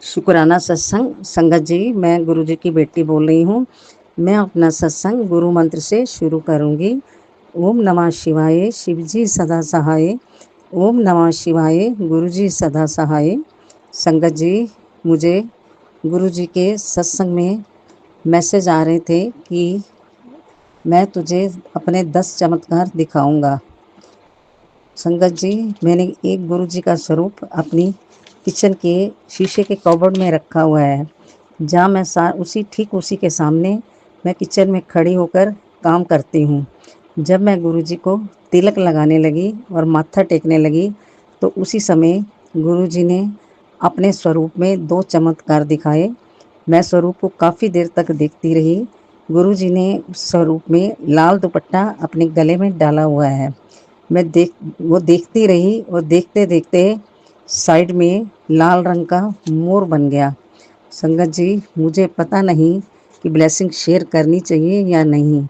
शुक्राना सत्संग। संगत जी, मैं गुरु जी की बेटी बोल रही हूँ। मैं अपना सत्संग गुरु मंत्र से शुरू करूँगी। ओम नमः शिवाय, शिव जी सदा सहाय। ओम नमः शिवाय, गुरु जी सदा सहाय। संगत जी, मुझे गुरु जी के सत्संग में मैसेज आ रहे थे कि मैं तुझे अपने 10 चमत्कार दिखाऊंगा। संगत जी, मैंने एक गुरु जी का स्वरूप अपनी किचन के शीशे के कबर्ड में रखा हुआ है, जहाँ मैं उसी के सामने मैं किचन में खड़ी होकर काम करती हूँ। जब मैं गुरु जी को तिलक लगाने लगी और माथा टेकने लगी, तो उसी समय गुरु जी ने अपने स्वरूप में 2 चमत्कार दिखाए। मैं स्वरूप को काफ़ी देर तक देखती रही। गुरु जी ने उस स्वरूप में लाल दुपट्टा अपने गले में डाला हुआ है। वो देखती रही और देखते देखते साइड में लाल रंग का मोर बन गया। संगत जी, मुझे पता नहीं कि ब्लेसिंग शेयर करनी चाहिए या नहीं।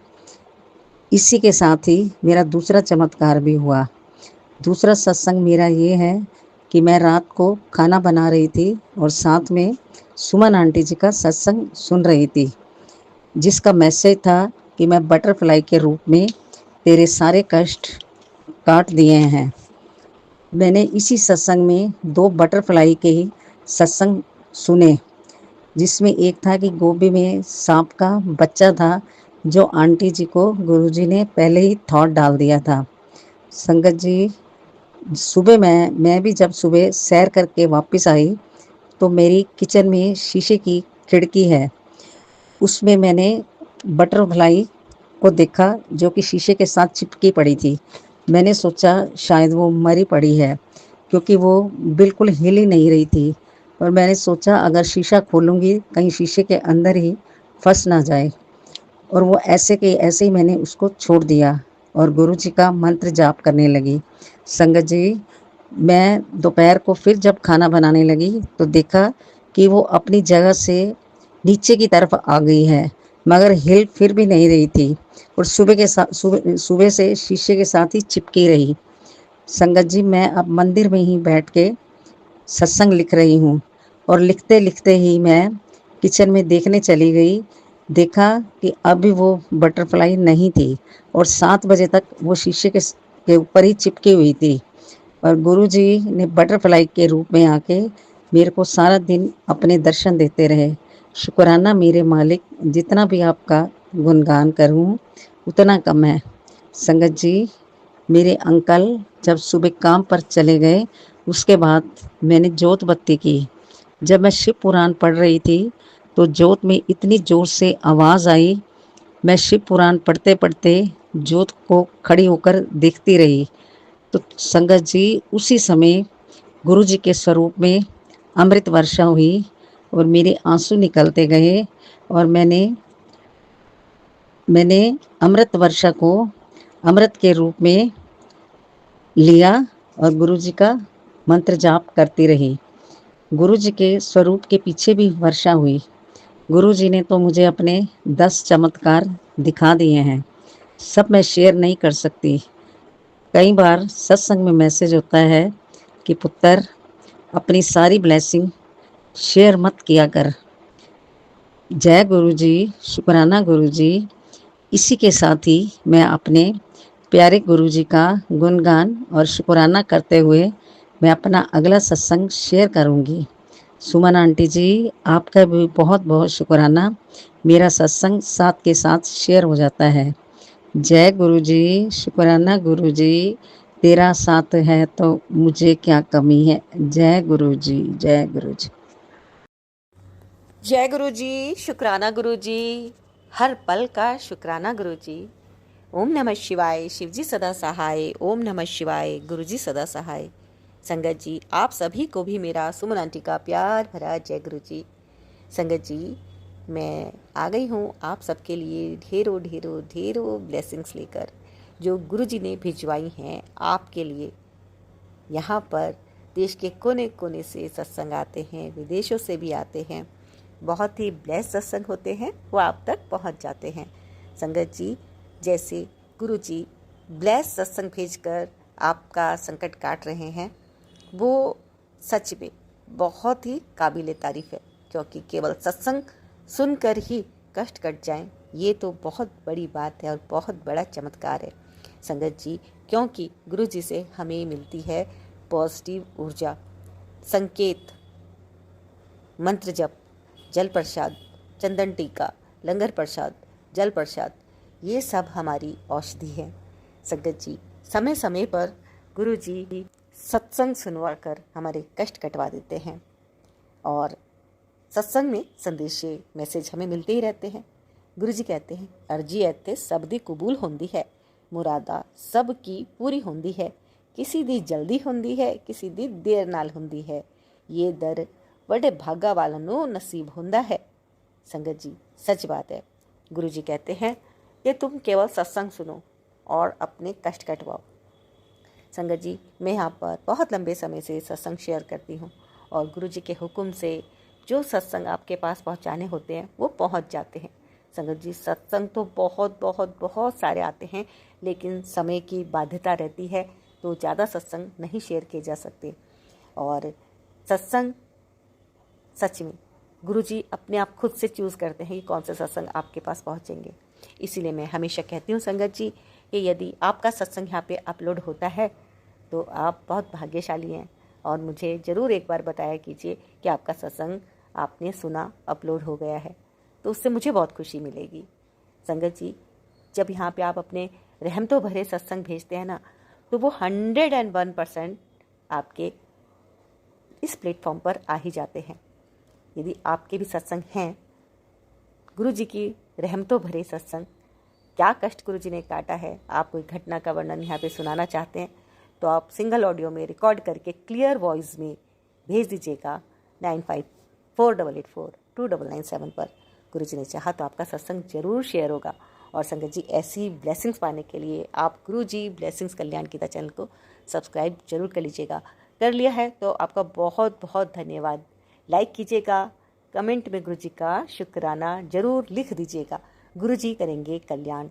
इसी के साथ ही मेरा दूसरा चमत्कार भी हुआ। दूसरा सत्संग मेरा ये है कि मैं रात को खाना बना रही थी और साथ में सुमन आंटी जी का सत्संग सुन रही थी, जिसका मैसेज था कि मैं बटरफ्लाई के रूप में तेरे सारे कष्ट काट दिए हैं। मैंने इसी सत्संग में 2 बटरफ्लाई के ही सत्संग सुने, जिसमें एक था कि गोभी में सांप का बच्चा था, जो आंटी जी को गुरुजी ने पहले ही थॉट डाल दिया था। संगत जी, सुबह मैं भी जब सुबह सैर करके वापस आई, तो मेरी किचन में शीशे की खिड़की है, उसमें मैंने बटरफ्लाई को देखा, जो कि शीशे के साथ चिपकी पड़ी थी। मैंने सोचा शायद वो मरी पड़ी है, क्योंकि वो बिल्कुल हिल ही नहीं रही थी। और मैंने सोचा अगर शीशा खोलूँगी कहीं शीशे के अंदर ही फंस ना जाए। और वो ऐसे के ऐसे ही मैंने उसको छोड़ दिया और गुरु जी का मंत्र जाप करने लगी। संगत जी, मैं दोपहर को फिर जब खाना बनाने लगी, तो देखा कि वो अपनी जगह से नीचे की तरफ आ गई है, मगर हिल फिर भी नहीं रही थी और सुबह से शीशे के साथ ही चिपकी रही। संगत जी, मैं अब मंदिर में ही बैठ के सत्संग लिख रही हूँ और लिखते लिखते ही मैं किचन में देखने चली गई। देखा कि अभी वो बटरफ्लाई नहीं थी और 7 बजे तक वो शीशे के ऊपर ही चिपकी हुई थी। और गुरुजी ने बटरफ्लाई के रूप में आके मेरे को सारा दिन अपने दर्शन देते रहे। शुक्राना मेरे मालिक, जितना भी आपका गुणगान करूं उतना कम है। संगत जी, मेरे अंकल जब सुबह काम पर चले गए, उसके बाद मैंने जोत बत्ती की। जब मैं शिव पुराण पढ़ रही थी, तो जोत में इतनी ज़ोर से आवाज़ आई। मैं शिव पुराण पढ़ते पढ़ते जोत को खड़ी होकर देखती रही। तो संगत जी, उसी समय गुरु जी के स्वरूप में अमृत वर्षा हुई और मेरे आंसू निकलते गए। और मैंने अमृत वर्षा को अमृत के रूप में लिया और गुरु जी का मंत्र जाप करती रही। गुरु जी के स्वरूप के पीछे भी वर्षा हुई। गुरु जी ने तो मुझे अपने 10 चमत्कार दिखा दिए हैं। सब मैं शेयर नहीं कर सकती। कई बार सत्संग में मैसेज होता है कि पुत्र, अपनी सारी ब्लेसिंग शेयर मत किया कर। जय गुरु जी, शुक्राना गुरु जी। इसी के साथ ही मैं अपने प्यारे गुरु जी का गुणगान और शुक्राना करते हुए मैं अपना अगला सत्संग शेयर करूंगी। सुमन आंटी जी, आपका भी बहुत बहुत शुक्राना। मेरा सत्संग साथ के साथ शेयर हो जाता है। जय गुरु जी, शुक्राना गुरु जी। तेरा साथ है तो मुझे क्या कमी है। जय गुरु जी, जय गुरु जी। जय गुरु जी, शुक्राना गुरु जी, हर पल का शुक्राना गुरु जी। ओम नमः शिवाय, शिव जी सदा सहाय। ओम नमः शिवाय, गुरु जी सदा सहाय। संगत जी, आप सभी को भी मेरा सुमन आंटी का प्यार भरा जय गुरु जी। संगत जी, मैं आ गई हूँ आप सबके लिए ढेरों ढेरों ढेरों ब्लेसिंग्स लेकर, जो गुरु जी ने भिजवाई हैं आपके लिए। यहाँ पर देश के कोने कोने से सत्संग आते हैं, विदेशों से भी आते हैं। बहुत ही ब्लेस सत्संग होते हैं, वो आप तक पहुंच जाते हैं। संगत जी, जैसे गुरु जी ब्लेस सत्संग भेजकर आपका संकट काट रहे हैं, वो सच में बहुत ही काबिल तारीफ़ है, क्योंकि केवल सत्संग सुनकर ही कष्ट कट जाएं, ये तो बहुत बड़ी बात है और बहुत बड़ा चमत्कार है संगत जी। क्योंकि गुरु जी से हमें मिलती है पॉजिटिव ऊर्जा, संकेत, मंत्र जप, जल प्रसाद, चंदन टीका, लंगर प्रसाद, जल प्रसाद, ये सब हमारी औषधि है संगत जी। समय समय पर गुरु जी सत्संग सुनवा कर हमारे कष्ट कटवा देते हैं और सत्संग में संदेश मैसेज हमें मिलते ही रहते हैं। गुरु जी कहते हैं, अर्जी ऐते सब दी कबूल होंदी है, मुरादा सब की पूरी होंदी है, किसी दी जल्दी होंदी है, किसी दी देर नाल होंदी है, ये दर बड़े भागा वालों नू नसीब होंदा है। संगत जी सच बात है। गुरु जी कहते हैं कि तुम केवल सत्संग सुनो और अपने कष्ट कटवाओ। संगत जी मैं यहाँ पर बहुत लंबे समय से सत्संग शेयर करती हूँ और गुरु जी के हुक्म से जो सत्संग आपके पास पहुँचाने होते हैं वो पहुँच जाते हैं। संगत जी सत्संग तो बहुत बहुत बहुत सारे आते हैं, लेकिन समय की बाध्यता रहती है तो ज़्यादा सत्संग नहीं शेयर किए जा सकते। और सत्संग सच में गुरु जी अपने आप खुद से चूज़ करते हैं कि कौन से सत्संग आपके पास पहुँचेंगे। इसीलिए मैं हमेशा कहती हूँ संगत जी कि यदि आपका सत्संग यहाँ पे अपलोड होता है तो आप बहुत भाग्यशाली हैं और मुझे ज़रूर एक बार बताया कीजिए कि आपका सत्संग आपने सुना, अपलोड हो गया है, तो उससे मुझे बहुत खुशी मिलेगी। संगत जी जब यहाँ पे आप अपने रहमतों भरे सत्संग भेजते हैं ना, तो वो 101% आपके इस प्लेटफॉर्म पर आ ही जाते हैं। यदि आपके भी सत्संग हैं, गुरु जी की रहमतों भरे सत्संग, क्या कष्ट गुरु जी ने काटा है, आप कोई घटना का वर्णन यहाँ पे सुनाना चाहते हैं तो आप सिंगल ऑडियो में रिकॉर्ड करके क्लियर वॉइस में भेज दीजिएगा 9548842997 पर। गुरु जी ने चाहा तो आपका सत्संग जरूर शेयर होगा। और संगत जी ऐसी ब्लेसिंग्स पाने के लिए आप गुरु जी ब्लेसिंग्स कल्याण गीता चैनल को सब्सक्राइब जरूर कर लीजिएगा। कर लिया है तो आपका बहुत बहुत धन्यवाद। लाइक कीजिएगा, कमेंट में गुरु जी का शुक्राना जरूर लिख दीजिएगा। गुरु जी करेंगे कल्याण।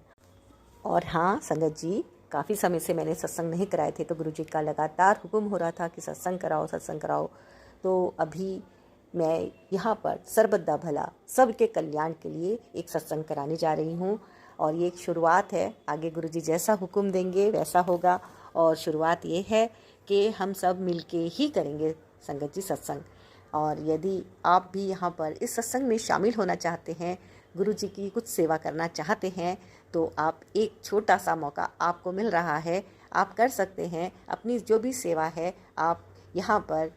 और हाँ संगत जी काफ़ी समय से मैंने सत्संग नहीं कराए थे, तो गुरु जी का लगातार हुक्म हो रहा था कि सत्संग कराओ सत्संग कराओ। तो अभी मैं यहाँ पर सर्वदा भला सबके कल्याण के लिए एक सत्संग कराने जा रही हूँ और ये एक शुरुआत है। आगे गुरु जी जैसा हुक्म देंगे वैसा होगा। और शुरुआत ये है कि हम सब मिलके ही करेंगे संगत जी सत्संग। और यदि आप भी यहाँ पर इस सत्संग में शामिल होना चाहते हैं, गुरु जी की कुछ सेवा करना चाहते हैं, तो आप एक छोटा सा मौका आपको मिल रहा है, आप कर सकते हैं। अपनी जो भी सेवा है आप यहाँ पर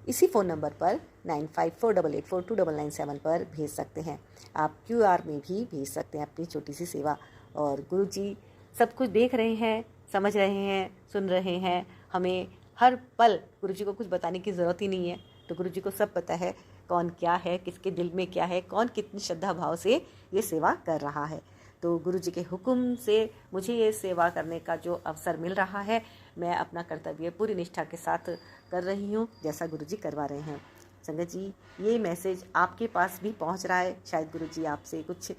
इसी फ़ोन नंबर पर 9548842997 पर भेज सकते हैं। आप QR में भी भेज सकते हैं अपनी छोटी सी सेवा। और गुरु जी सब कुछ देख रहे हैं, समझ रहे हैं, सुन रहे हैं। हमें हर पल गुरु जी को कुछ बताने की ज़रूरत ही नहीं है, तो गुरु जी को सब पता है कौन क्या है, किसके दिल में क्या है, कौन कितनी श्रद्धा भाव से ये सेवा कर रहा है। तो गुरु जी के हुक्म से मुझे ये सेवा करने का जो अवसर मिल रहा है, मैं अपना कर्तव्य पूरी निष्ठा के साथ कर रही हूँ जैसा गुरु जी करवा रहे हैं। संगत जी ये मैसेज आपके पास भी पहुँच रहा है, शायद गुरु जी आपसे कुछ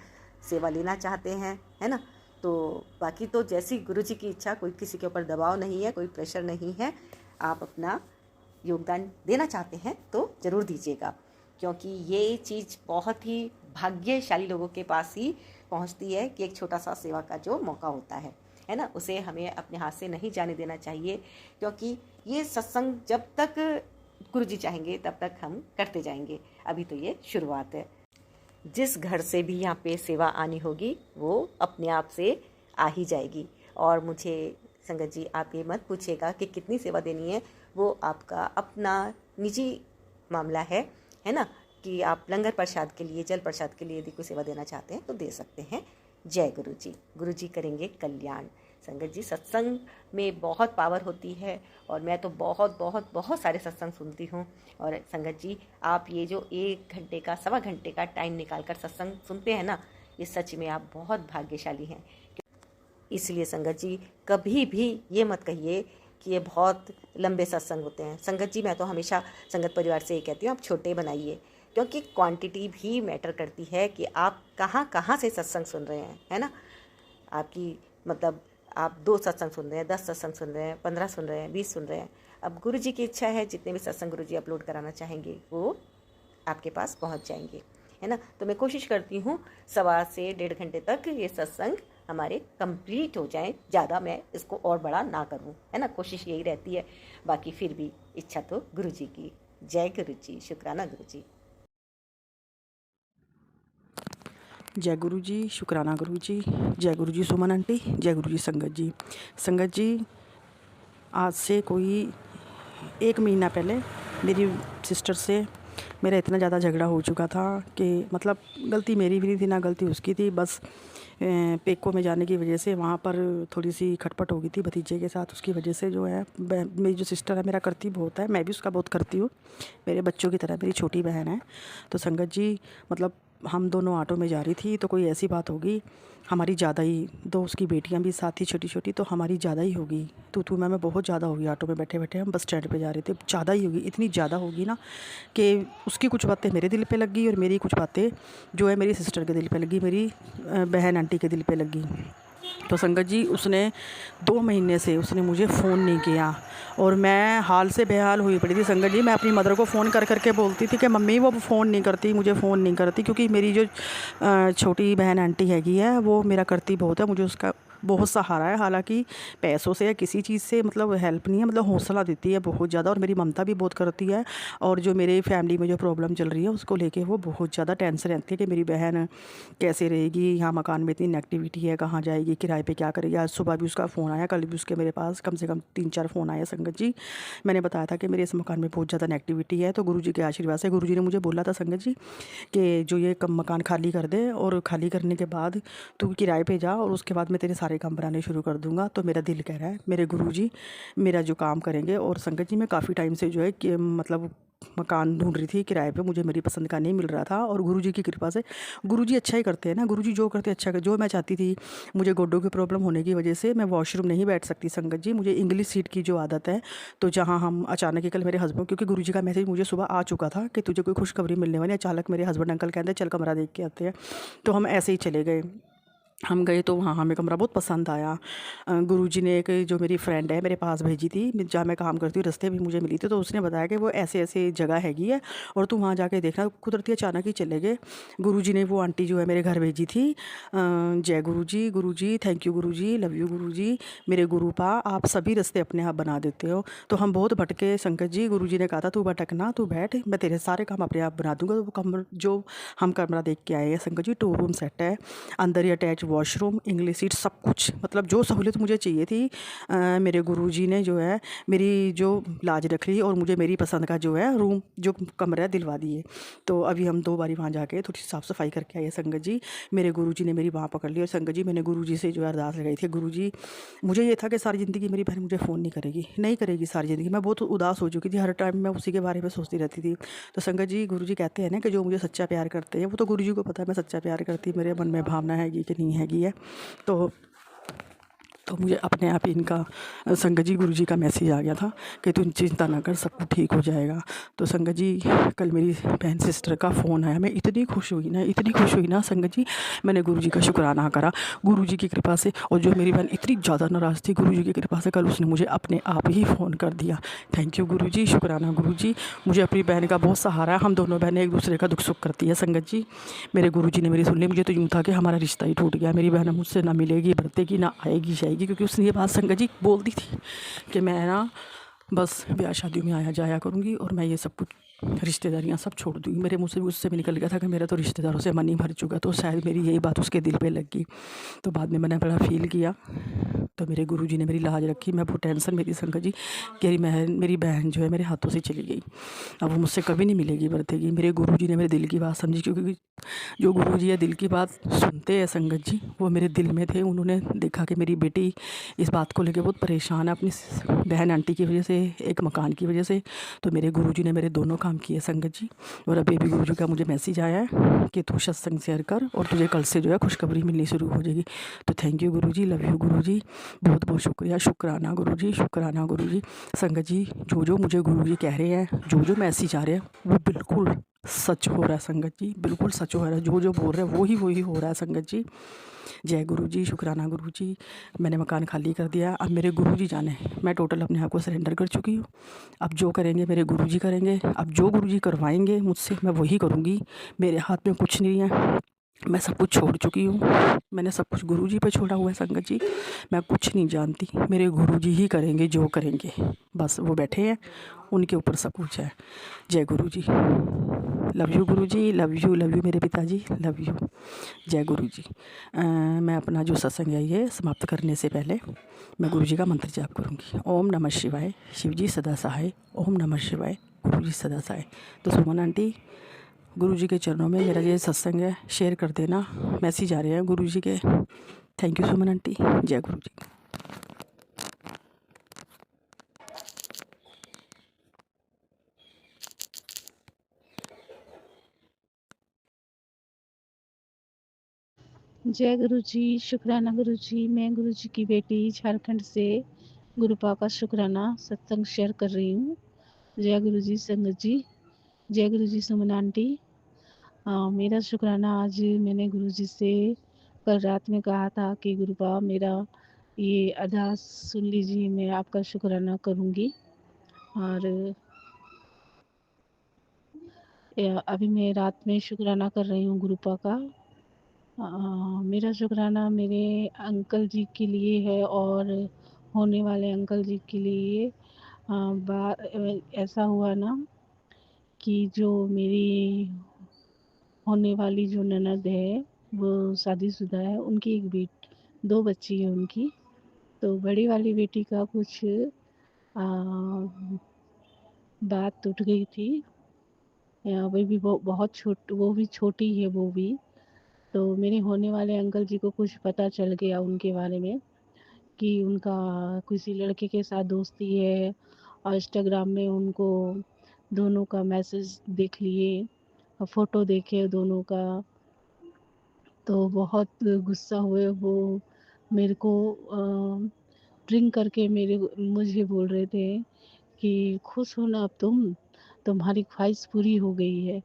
सेवा लेना चाहते हैं, है ना। तो बाकी तो जैसी गुरु जी की इच्छा, कोई किसी के ऊपर दबाव नहीं है, कोई प्रेशर नहीं है। आप अपना योगदान देना चाहते हैं तो ज़रूर दीजिएगा, क्योंकि ये चीज़ बहुत ही भाग्यशाली लोगों के पास ही पहुंचती है कि एक छोटा सा सेवा का जो मौका होता है ना, उसे हमें अपने हाथ से नहीं जाने देना चाहिए। क्योंकि ये सत्संग जब तक गुरु जी चाहेंगे तब तक हम करते जाएंगे। अभी तो ये शुरुआत है। जिस घर से भी यहाँ पे सेवा आनी होगी वो अपने आप से आ ही जाएगी। और मुझे संगत जी आप ये मत पूछिएगा कि कितनी सेवा देनी है, वो आपका अपना निजी मामला है ना, कि आप लंगर प्रसाद के लिए, जल प्रसाद के लिए यदि कोई सेवा देना चाहते हैं तो दे सकते हैं। जय गुरु जी करेंगे कल्याण। संगत जी सत्संग में बहुत पावर होती है और मैं तो बहुत बहुत बहुत सारे सत्संग सुनती हूँ। और संगत जी आप ये जो 1 घंटे का, सवा घंटे का टाइम निकाल कर सत्संग सुनते हैं ना, ये सच में आप बहुत भाग्यशाली हैं। इसलिए संगत जी कभी भी ये मत कहिए कि ये बहुत लंबे सत्संग होते हैं। संगत जी मैं तो हमेशा संगत परिवार से ये कहती हूँ, आप छोटे बनाइए, क्योंकि क्वांटिटी भी मैटर करती है कि आप कहाँ कहाँ से सत्संग सुन रहे हैं, है ना। आपकी मतलब आप 2 सत्संग सुन रहे हैं, 10 सत्संग सुन रहे हैं, 15 सुन रहे हैं, 20 सुन रहे हैं, अब गुरु जी की इच्छा है, जितने भी सत्संग गुरु जी अपलोड कराना चाहेंगे वो आपके पास पहुंच जाएंगे, है ना। तो मैं कोशिश करती हूँ 1.25 से 1.5 घंटे तक ये सत्संग हमारे कंप्लीट हो जाएं, ज़्यादा मैं इसको और बड़ा ना करूँ, है ना। कोशिश यही रहती है, बाकी फिर भी इच्छा तो गुरु जी की। जय गुरु जी, शुक्राना गुरु जी। जय गुरु जी, शुक्राना गुरु जी। जय गुरु जी सुमन आंटी, जय गुरु जी संगत जी। संगत जी, आज से कोई 1 महीना पहले मेरी सिस्टर से मेरा इतना ज़्यादा झगड़ा हो चुका था कि मतलब गलती मेरी भी नहीं थी, ना गलती उसकी थी। बस पेको में जाने की वजह से वहाँ पर थोड़ी सी खटपट हो गई थी भतीजे के साथ। उसकी वजह से जो है मेरी जो सिस्टर है मेरा करती बहुत है, मैं भी उसका बहुत करती हूँ, मेरे बच्चों की तरह मेरी छोटी बहन है। तो संगत जी मतलब हम दोनों ऑटो में जा रही थी तो कोई ऐसी बात होगी, हमारी ज़्यादा ही, 2 उसकी बेटियां भी साथ ही छोटी छोटी, तो हमारी ज़्यादा ही होगी। तू मैं बहुत ज़्यादा होगी। ऑटो में बैठे बैठे हम बस स्टैंड पे जा रहे थे, ज़्यादा ही होगी, इतनी ज़्यादा होगी ना कि उसकी कुछ बातें मेरे दिल पे लग गई और मेरी कुछ बातें जो है मेरी सिस्टर के दिल पे लगी, मेरी बहन आंटी के दिल पे लगी। तो संगत जी उसने 2 महीने से उसने मुझे फ़ोन नहीं किया और मैं हाल से बेहाल हुई पड़ी थी। संगत जी मैं अपनी मदर को फ़ोन कर करके बोलती थी कि मम्मी वो फ़ोन नहीं करती, मुझे फ़ोन नहीं करती, क्योंकि मेरी जो छोटी बहन आंटी हैगी है वो मेरा करती बहुत है, मुझे उसका बहुत सहारा है। हालांकि पैसों से या किसी चीज़ से मतलब हेल्प नहीं है, मतलब हौसला देती है बहुत ज़्यादा। और मेरी ममता भी बहुत करती है। और जो मेरे फैमिली में जो प्रॉब्लम चल रही है उसको लेके वो बहुत ज़्यादा टेंशन रहती है कि मेरी बहन कैसे रहेगी, यहाँ मकान में इतनी नेगेटिविटी है, कहाँ जाएगी, किराए पे क्या करेगी। आज सुबह भी उसका फ़ोन आया, कल भी उसके मेरे पास कम से कम 3-4 फ़ोन आए। संगत जी मैंने बताया था कि मेरे इस मकान में बहुत ज़्यादा नेगेटिविटी है, तो गुरुजी के आशीर्वाद से गुरुजी ने मुझे बोला था संगत जी कि जो ये कम मकान खाली कर दे और खाली करने के बाद तू किराए पे जा और उसके बाद मैं तेरे सारे काम बनाने शुरू कर दूंगा। तो मेरा दिल कह रहा है मेरे गुरुजी मेरा जो काम करेंगे। और संगत जी मैं काफ़ी टाइम से जो है कि मतलब मकान ढूंढ रही थी किराए पे, मुझे मेरी पसंद का नहीं मिल रहा था। और गुरुजी की कृपा से, गुरुजी अच्छा ही करते हैं ना, गुरुजी जो करते हैं अच्छा कर। जो मैं चाहती थी, मुझे गोड्डों की प्रॉब्लम होने की वजह से मैं वॉशरूम नहीं बैठ सकती संगत जी, मुझे इंग्लिश सीट की जो आदत है। तो जहाँ हम अचानक ही कल मेरे हस्बैंड, क्योंकि गुरुजी का मैसेज मुझे सुबह आ चुका था कि तुझे कोई खुशखबरी मिलने वाली है, अचानक मेरे हस्बैंड अंकल कहते हैं चल कमरा देख के आते हैं। तो हम ऐसे ही चले गए। हम गए तो वहाँ हमें कमरा बहुत पसंद आया। गुरुजी ने एक जो मेरी फ्रेंड है मेरे पास भेजी थी, जहाँ मैं काम करती हूँ, रास्ते भी मुझे मिली थी। तो उसने बताया कि वो ऐसे ऐसे जगह हैगी है और तू वहाँ जाके देखना। कुदरती अचानक ही चले गए। गुरुजी ने वो आंटी जो है मेरे घर भेजी थी। जय गुरुजी, गुरुजी थैंक यू, गुरुजी लव यू, गुरुजी मेरे गुरुपा, आप सभी रास्ते अपने आप बना देते हो। तो हम बहुत भटके संगत जी। गुरुजी ने कहा था तू भटकना, तू बैठ, मैं तेरे सारे काम अपने आप बना दूंगा। तो वो कमरा जो हम कमरा देख के आए हैं संगत जी, 2 रूम सेट है, अंदर ही अटैच वॉशरूम, इंग्लिश सीट, सब कुछ, मतलब जो सहूलियत मुझे चाहिए थी मेरे गुरुजी ने जो है मेरी जो लाज रख ली और मुझे मेरी पसंद का जो है रूम जो कमरा दिलवा दिए। तो अभी हम 2 बारी वहाँ जाके थोड़ी साफ़ सफाई करके आए संगत जी। मेरे गुरुजी ने मेरी बाँह पकड़ ली और संगत जी मैंने गुरुजी से जो है अरदास लगाई थी, गुरुजी मुझे ये था कि सारी ज़िंदगी मेरी बहन मुझे फ़ोन नहीं करेगी, नहीं करेगी सारी ज़िंदगी। मैं बहुत उदास हो चुकी थी, हर टाइम मैं उसी के बारे में सोचती रहती थी। तो संगत जी गुरुजी कहते हैं ना कि जो मुझे सच्चा प्यार करते हैं वो तो गुरुजी को पता है मैं सच्चा प्यार करती, मेरे मन में भावना हैगी कि नहीं हैगी है। तो मुझे अपने आप ही इनका संगत जी गुरुजी का मैसेज आ गया था कि तू चिंता ना कर, सब कुछ ठीक हो जाएगा। तो संगत जी कल मेरी बहन सिस्टर का फ़ोन आया, मैं इतनी खुश हुई ना, इतनी खुश हुई ना संगत जी, मैंने गुरुजी का शुक्राना करा गुरुजी की कृपा से। और जो मेरी बहन इतनी ज़्यादा नाराज़ थी, गुरुजी की कृपा से कल उसने मुझे अपने आप ही फ़ोन कर दिया। थैंक यू गुरुजी, शुक्राना गुरुजी, मुझे अपनी बहन का बहुत सहारा है। हम दोनों बहनें एक दूसरे का दुख सुख करती है संगत जी। मेरे गुरुजी ने मेरी सुन ली। मुझे तो यूँ था कि हमारा रिश्ता ही टूट गया, मेरी बहन मुझसे ना मिलेगी, बरतेगी ना, आएगी जाएगी, क्योंकि उसने ये बात संगत जी बोलती थी कि मैं ना बस ब्याह शादियों में आया जाया करूँगी और मैं ये सब कुछ रिश्तेदारियाँ सब छोड़ दूँगी। मेरे मुँह से भी उससे भी निकल गया था कि मेरा तो रिश्तेदारों से मन ही भर चुका, तो शायद मेरी यही बात उसके दिल पे लग गई। तो बाद में मैंने बड़ा फील किया। तो मेरे गुरुजी ने मेरी लाज रखी। मैं बहुत टेंशन में थी संगत जी कि मेरी बहन जो है मेरे हाथों से चली गई, अब वो मुझसे कभी नहीं मिलेगी, बरतेगी। मेरे गुरुजी ने मेरे दिल की बात समझी, क्योंकि जो गुरुजी है दिल की बात सुनते हैं संगत जी, वो मेरे दिल में थे। उन्होंने देखा कि मेरी बेटी इस बात को लेकर बहुत परेशान है अपनी बहन आंटी की वजह से, एक मकान की वजह से। तो मेरे गुरुजी ने मेरे दोनों काम किए संगत जी। और अभी भी गुरुजी का मुझे मैसेज आया है कि तू सत्संग शेयर कर और तुझे कल से जो है खुशखबरी मिलनी शुरू हो जाएगी। तो थैंक यू गुरुजी, लव यू गुरुजी, बहुत बहुत शुक्रिया, शुक्राना गुरुजी, शुक्राना गुरुजी। संगत जी जो मुझे गुरुजी कह रहे हैं, जो मैसेज आ रहे हैं वो बिल्कुल सच हो रहा है संगत जी, बिल्कुल सच हो रहा है। जो जो बोल रहे हैं वही हो रहा है संगत जी। जय गुरु जी, शुक्राना गुरु जी। मैंने मकान खाली कर दिया, अब मेरे गुरु जी जाने। मैं टोटल अपने आप को सरेंडर कर चुकी हूँ। अब जो करेंगे मेरे गुरु जी करेंगे। अब जो गुरु जी करवाएंगे मुझसे मैं वही करूँगी। मेरे हाथ में कुछ नहीं है, मैं सब कुछ छोड़ चुकी हूँ। मैंने सब कुछ गुरु जी पे छोड़ा हुआ है संगत जी। मैं कुछ नहीं जानती, मेरे गुरु जी ही करेंगे जो करेंगे। बस वो बैठे हैं, उनके ऊपर सब कुछ है। जय गुरु जी। Love you Guru ji, love you मेरे पिताजी, लव यू। जय गुरु जी। मैं अपना जो सत्संग है ये समाप्त करने से पहले मैं गुरु जी का मंत्र जाप करूँगी। ओम नमः शिवाय, शिव जी सदा सहाय। ओम नमः शिवाय, गुरु जी सदा सहाय। तो सुमन आंटी, गुरु जी के चरणों में मेरा ये सत्संग है, शेयर कर देना। मैसेज आ रहे हैं गुरु जी के। Thank you Suman aunty. जय गुरु जी। जय गुरु जी, शुक्राना गुरु जी। मैं गुरु जी की बेटी झारखंड से गुरुपा का शुक्राना सत्संग शेयर कर रही हूँ। जय गुरु जी संगत जी, जय गुरु जी सुमन आंटी। मेरा शुक्राना आज मैंने गुरु जी से कल रात में कहा था कि गुरुपा मेरा ये अरदास सुन लीजिए, मैं आपका शुक्राना करूँगी। और अभी मैं रात में शुक्राना कर रही हूँ गुरुपा का। मेरा शुक्राना मेरे अंकल जी के लिए है और होने वाले अंकल जी के लिए। ऐसा हुआ ना कि जो मेरी होने वाली जो ननद है वो शादीशुदा है, उनकी एक दो बच्ची है उनकी। तो बड़ी वाली बेटी का कुछ आ, बात टूट गई थी। वो भी बहुत वो भी छोटी है वो भी। तो मेरे होने वाले अंकल जी को कुछ पता चल गया उनके बारे में कि उनका किसी लड़के के साथ दोस्ती है, और इंस्टाग्राम में उनको दोनों का मैसेज देख लिए और फ़ोटो देखे दोनों का। तो बहुत गुस्सा हुए वो मेरे को ड्रिंक करके मुझे बोल रहे थे कि खुश हो ना अब तुम्हारी ख्वाहिश पूरी हो गई है।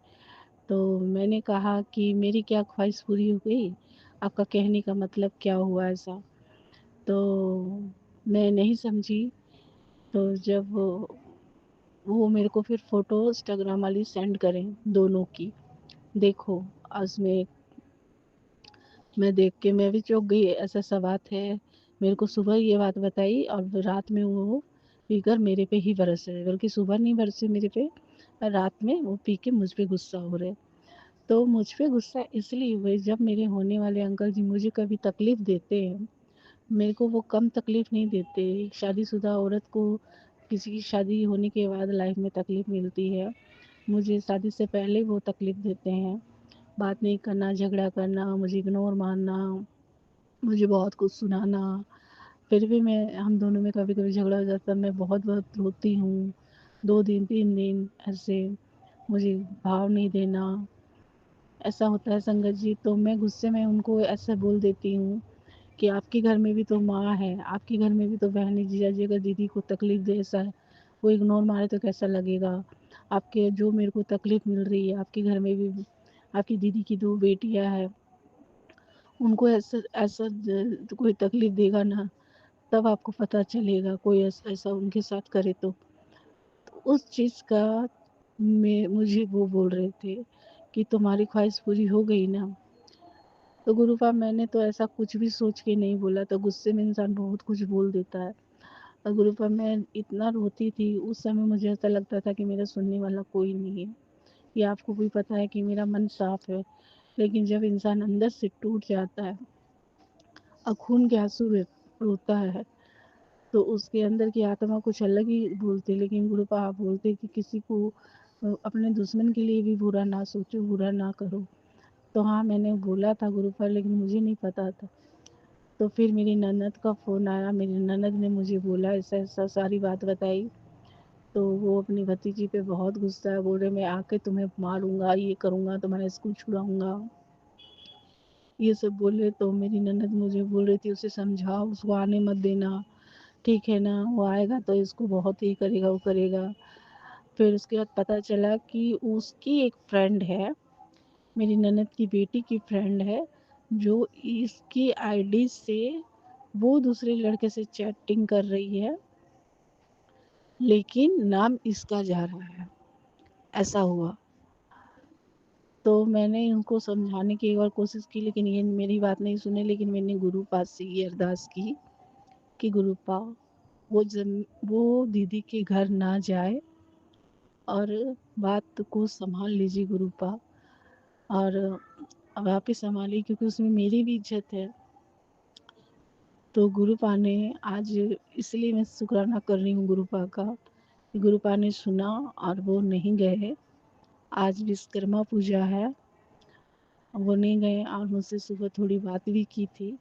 तो मैंने कहा कि मेरी क्या ख्वाहिश पूरी हो गई, आपका कहने का मतलब क्या हुआ ऐसा। तो मैं नहीं समझी। तो जब वो मेरे को फिर फ़ोटो इंस्टाग्राम वाली सेंड करें दोनों की, देखो। आज मैं देख के मैं भी चौंक गई, ऐसा सा बात है। मेरे को सुबह ये बात बताई और रात में वो पीकर मेरे पे ही बरसे, बल्कि सुबह नहीं बरसे मेरे पे, रात में वो पी के मुझ पे गुस्सा हो रहे। तो मुझ पे गुस्सा इसलिए हुए, जब मेरे होने वाले अंकल जी मुझे कभी तकलीफ़ देते हैं, मेरे को वो कम तकलीफ़ नहीं देते। एक शादीशुदा औरत को किसी की शादी होने के बाद लाइफ में तकलीफ़ मिलती है, मुझे शादी से पहले वो तकलीफ़ देते हैं। बात नहीं करना, झगड़ा करना, मुझे इग्नोर मारना, मुझे बहुत कुछ सुनाना। फिर भी मैं हम दोनों में कभी-कभी झगड़ा हो जाता है, मैं बहुत-बहुत रोती हूँ। 2 दिन 3 दिन ऐसे मुझे भाव नहीं देना, ऐसा होता है संगत जी। तो मैं गुस्से में उनको ऐसे बोल देती हूँ कि आपके घर में भी तो माँ है, आपके घर में भी तो बहनें, जीजाजी अगर दीदी को तकलीफ़ दे, ऐसा वो इग्नोर मारे तो कैसा लगेगा? आपके जो मेरे को तकलीफ़ मिल रही है, आपके घर में भी आपकी दीदी की 2 बेटियाँ हैं, उनको ऐसा ऐसा कोई तकलीफ़ देगा ना, तब आपको पता चलेगा कोई ऐसा उनके साथ करे तो। तो उस चीज़ का मुझे वो बोल रहे थे कि तुम्हारी ख्वाहिश पूरी हो गई ना। तो गुरुपा मैंने तो ऐसा कुछ भी सोच के नहीं बोला, तो गुस्से में इंसान बहुत कुछ बोल देता है। और गुरुपा मैं इतना रोती थी, उस समय मुझे ऐसा लगता था कि मेरा सुनने वाला कोई नहीं है। ये आपको भी पता है कि मेरा मन साफ है, लेकिन जब इंसान अंदर से टूट जाता है और खून के आंसू रोता है, तो उसके अंदर की आत्मा कुछ अलग ही बोलती है। लेकिन गुरुपा आप बोलते कि किसी को अपने दुश्मन के लिए भी बुरा ना सोचो, बुरा ना करो। तो हाँ, मैंने बोला था गुरुपा, लेकिन मुझे नहीं पता था। तो फिर मेरी ननद का फ़ोन आया, मेरी ननद ने मुझे बोला, ऐसा-ऐसा सारी बात बताई। तो वो अपनी भतीजी पे बहुत गुस्सा है, बोल रहे मैं आके तुम्हें मारूँगा, ये करूँगा, तुम्हारा स्कूल छुड़ाऊँगा। ये सब बोले। तो मेरी ननद मुझे बोल रही थी उसे समझाओ, उसको आने मत देना, ठीक है ना? वो आएगा तो इसको बहुत ये करेगा, वो करेगा। फिर उसके बाद पता चला कि उसकी एक फ्रेंड है, मेरी ननद की बेटी की फ्रेंड है, जो इसकी आईडी से वो दूसरे लड़के से चैटिंग कर रही है, लेकिन नाम इसका जा रहा है। ऐसा हुआ। तो मैंने उनको समझाने की एक बार कोशिश की, लेकिन ये मेरी बात नहीं सुने। लेकिन मैंने गुरु पास से ये अरदास की कि गुरुपा वो दीदी के घर ना जाए और बात को संभाल लीजिए गुरुपा। और अब आप ही संभालिए, क्योंकि उसमें मेरी भी इज्जत है। तो गुरुपा ने आज, इसलिए मैं शुक्राना कर रही हूँ गुरुपा का, कि गुरुपा ने सुना और वो नहीं गए। आज विश्वकर्मा पूजा है, वो नहीं गए और मुझसे सुबह थोड़ी बात भी की थी।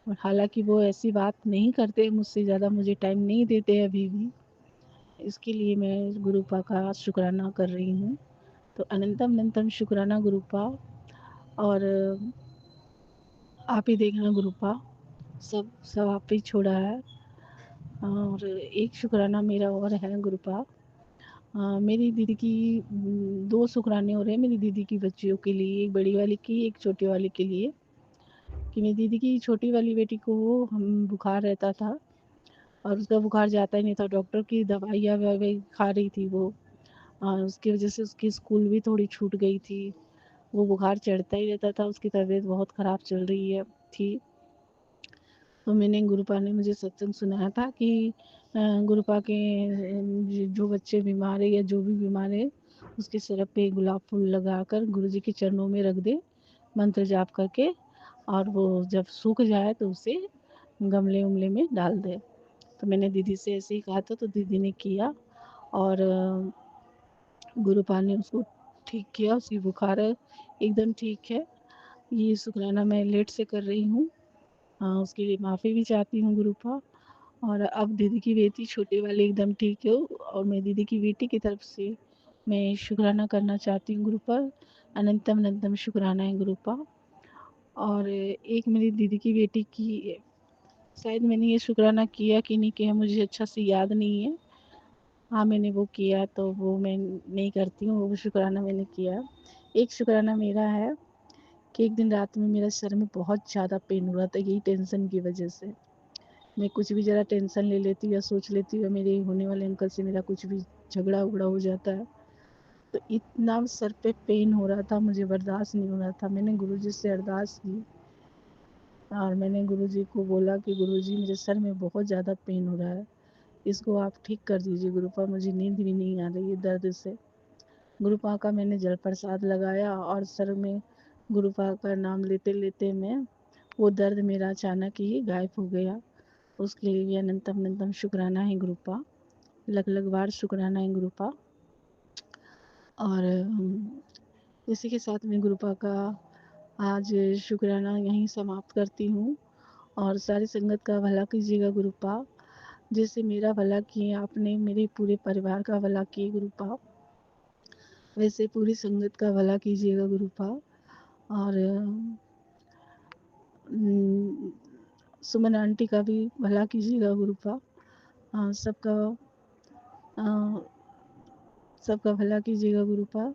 और हालांकि वो ऐसी बात नहीं करते मुझसे, ज़्यादा मुझे टाइम नहीं देते अभी भी। इसके लिए मैं गुरुपा का शुक्राना कर रही हूँ। तो अनंतम अनंतम शुक्राना गुरुपा। और आप ही देखना गुरुपा, सब सब आप ही छोड़ा है। और एक शुक्राना मेरा और है गुरुपा। मेरी दीदी की 2 शुक्राने हो रहे हैं मेरी दीदी की बच्चियों के लिए, एक बड़ी वाली की, एक छोटी वाली के लिए। कि मेरी दीदी की छोटी वाली बेटी को हम बुखार रहता था और उसका बुखार जाता ही नहीं था। डॉक्टर की दवाइयाँ ववाई खा रही थी वो। उसकी वजह से उसकी स्कूल भी थोड़ी छूट गई थी। वो बुखार चढ़ता ही रहता था, उसकी तबीयत बहुत ख़राब चल रही है थी। तो मैंने गुरुपा ने मुझे सत्संग सुनाया था कि गुरुपा के जो बच्चे बीमार है या जो भी बीमार है, उसके सर पे गुलाब फूल लगाकर गुरुजी के चरणों में रख दे, मंत्र जाप करके, और वो जब सूख जाए तो उसे गमले उमले में डाल दे। तो मैंने दीदी से ऐसे ही कहा था, तो दीदी ने किया और गुरुपा ने उसको ठीक किया, उसकी बुखार एकदम ठीक है। ये शुक्राना मैं लेट से कर रही हूँ। उसके लिए माफ़ी भी चाहती हूँ गुरुपा। और अब दीदी की बेटी छोटी वाली एकदम ठीक है, और मैं दीदी की बेटी की तरफ से मैं शुक्राना करना चाहती हूँ गुरुपा। अनंतम अनंतम शुक्राना है गुरुपा। और एक मेरी दीदी की बेटी की, शायद मैंने ये शुक्राना किया कि नहीं किया मुझे अच्छा से याद नहीं है। हाँ, मैंने वो किया, तो वो मैं नहीं करती हूँ, वो शुक्राना मैंने किया। एक शुक्राना मेरा है कि एक दिन रात में मेरा सर में बहुत ज़्यादा पेन हो रहा था, यही टेंशन की वजह से। मैं कुछ भी ज़रा टेंशन ले लेती हूँ या सोच लेती हूँ, मेरे होने वाले अंकल से मेरा कुछ भी झगड़ा उगड़ा हो जाता है। तो इतना सर पे पेन हो रहा था, मुझे बर्दाश्त नहीं हो रहा था। मैंने गुरुजी से अरदास की और मैंने गुरुजी को बोला कि गुरुजी मेरे सर में बहुत ज़्यादा पेन हो रहा है, इसको आप ठीक कर दीजिए गुरुपा, मुझे नींद भी नहीं आ रही है दर्द से। गुरुपा का मैंने जल प्रसाद लगाया और सर में गुरुपा का नाम लेते लेते मैं, वो दर्द मेरा अचानक ही गायब हो गया। उसके लिए भी अनंतम अनंतम शुक्राना है गुरुपा, लग लग बार शुक्राना है गुरुपा। और इसी के साथ मैं गुरुपा का आज शुक्राना यहीं समाप्त करती हूँ। और सारी संगत का भला कीजिएगा गुरुपा, जैसे मेरा भला किए आपने मेरे पूरे परिवार का भला किए गुरुपा, वैसे पूरी संगत का भला कीजिएगा गुरुपा। और सुमन आंटी का भी भला कीजिएगा गुरुपा। सबका सबका भला कीजिएगा गुरुपा।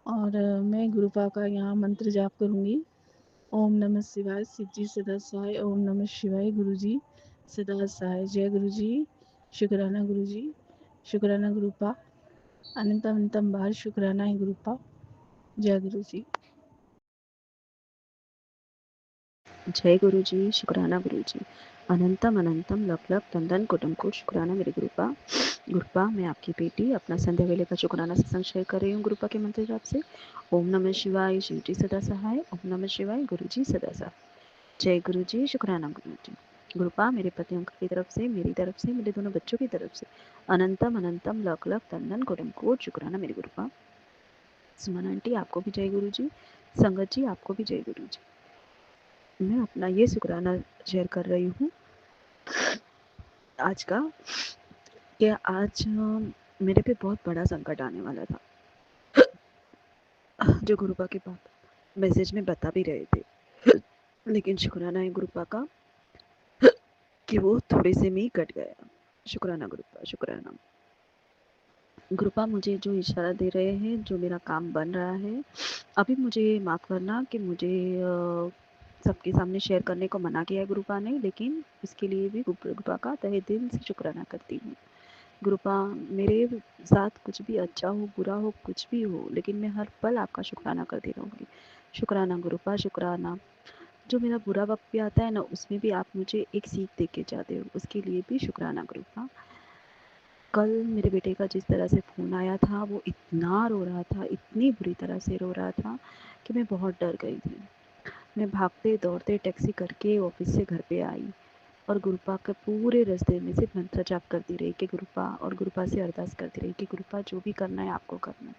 और मैं गुरुपा का यहाँ मंत्र जाप करूँगी। ओम नमः शिवाय, शिव जी सदा सहाय। ओम नमः शिवाय, गुरु जी सदा सहाय। जय गुरु जी, शुक्राना गुरु जी, शुक्राना गुरुपा। अनंतम अनंतम बार शुक्राना है गुरुपा। जय गुरु जी। जय गुरु जी, शुक्राना गुरु जी। अनंतम अनंतम लख लख तंदन कुटुम को शुक्राना मेरे गुरुपा। गुरुपा, मैं आपकी बेटी अपना संध्या वेले का शुक्राना सत्संग शेयर कर रही हूँ गुरुपा के मंत्र जाप से। ओम नमः शिवाय, शिव जी सदा सहाय। ओम नमः शिवाय, गुरु जी सदा सहाय। जय गुरु जी, शुक्राना गुरु जी। गुरुपा, मेरे पति अंकल की तरफ से, मेरी तरफ से, मेरे दोनों बच्चों की तरफ से अनंतम अनंतम लख लख तंदन कुटुम को शुक्राना मेरे गुरुपा। सुमन आंटी, आपको भी जय गुरु जी। संगत जी, आपको भी जय गुरु जी। मैं अपना ये शुक्राना शेयर कर रही हूँ आज का, कि आज मेरे पे बहुत बड़ा संकट आने वाला था, जो गुरुपा के पाप मैसेज में बता भी रहे थे। लेकिन शुक्राना है गुरुपा का कि वो थोड़े से में ही कट गया। शुक्राना गुरुपा, शुक्राना। गुरुपा मुझे जो इशारा दे रहे हैं, जो मेरा काम बन रहा है, अभी मुझे माफ़ करना कि मुझे सबके सामने शेयर करने को मना किया है गुरुपा ने, लेकिन इसके लिए भी गुरुपा का तहे दिल से शुक्राना करती हूँ। गुरुपा, मेरे साथ कुछ भी अच्छा हो, बुरा हो, कुछ भी हो, लेकिन मैं हर पल आपका शुक्राना करती रहूँगी। शुक्राना गुरुपा, शुक्राना। जो मेरा बुरा वक़्त भी आता है ना, उसमें भी आप मुझे एक सीख दे के जाते हो, उसके लिए भी शुक्राना गुरुपा। कल मेरे बेटे का जिस तरह से फ़ोन आया था, वो इतना रो रहा था, इतनी बुरी तरह से रो रहा था कि मैं बहुत डर गई थी। मैं भागते दौड़ते टैक्सी करके ऑफिस से घर पे आई और गुरुपा के पूरे रास्ते में सिर्फ मंत्र जाप करती रही कि गुरुपा, और गुरुपा से अरदास करती रही कि गुरुपा जो भी करना है आपको करना है।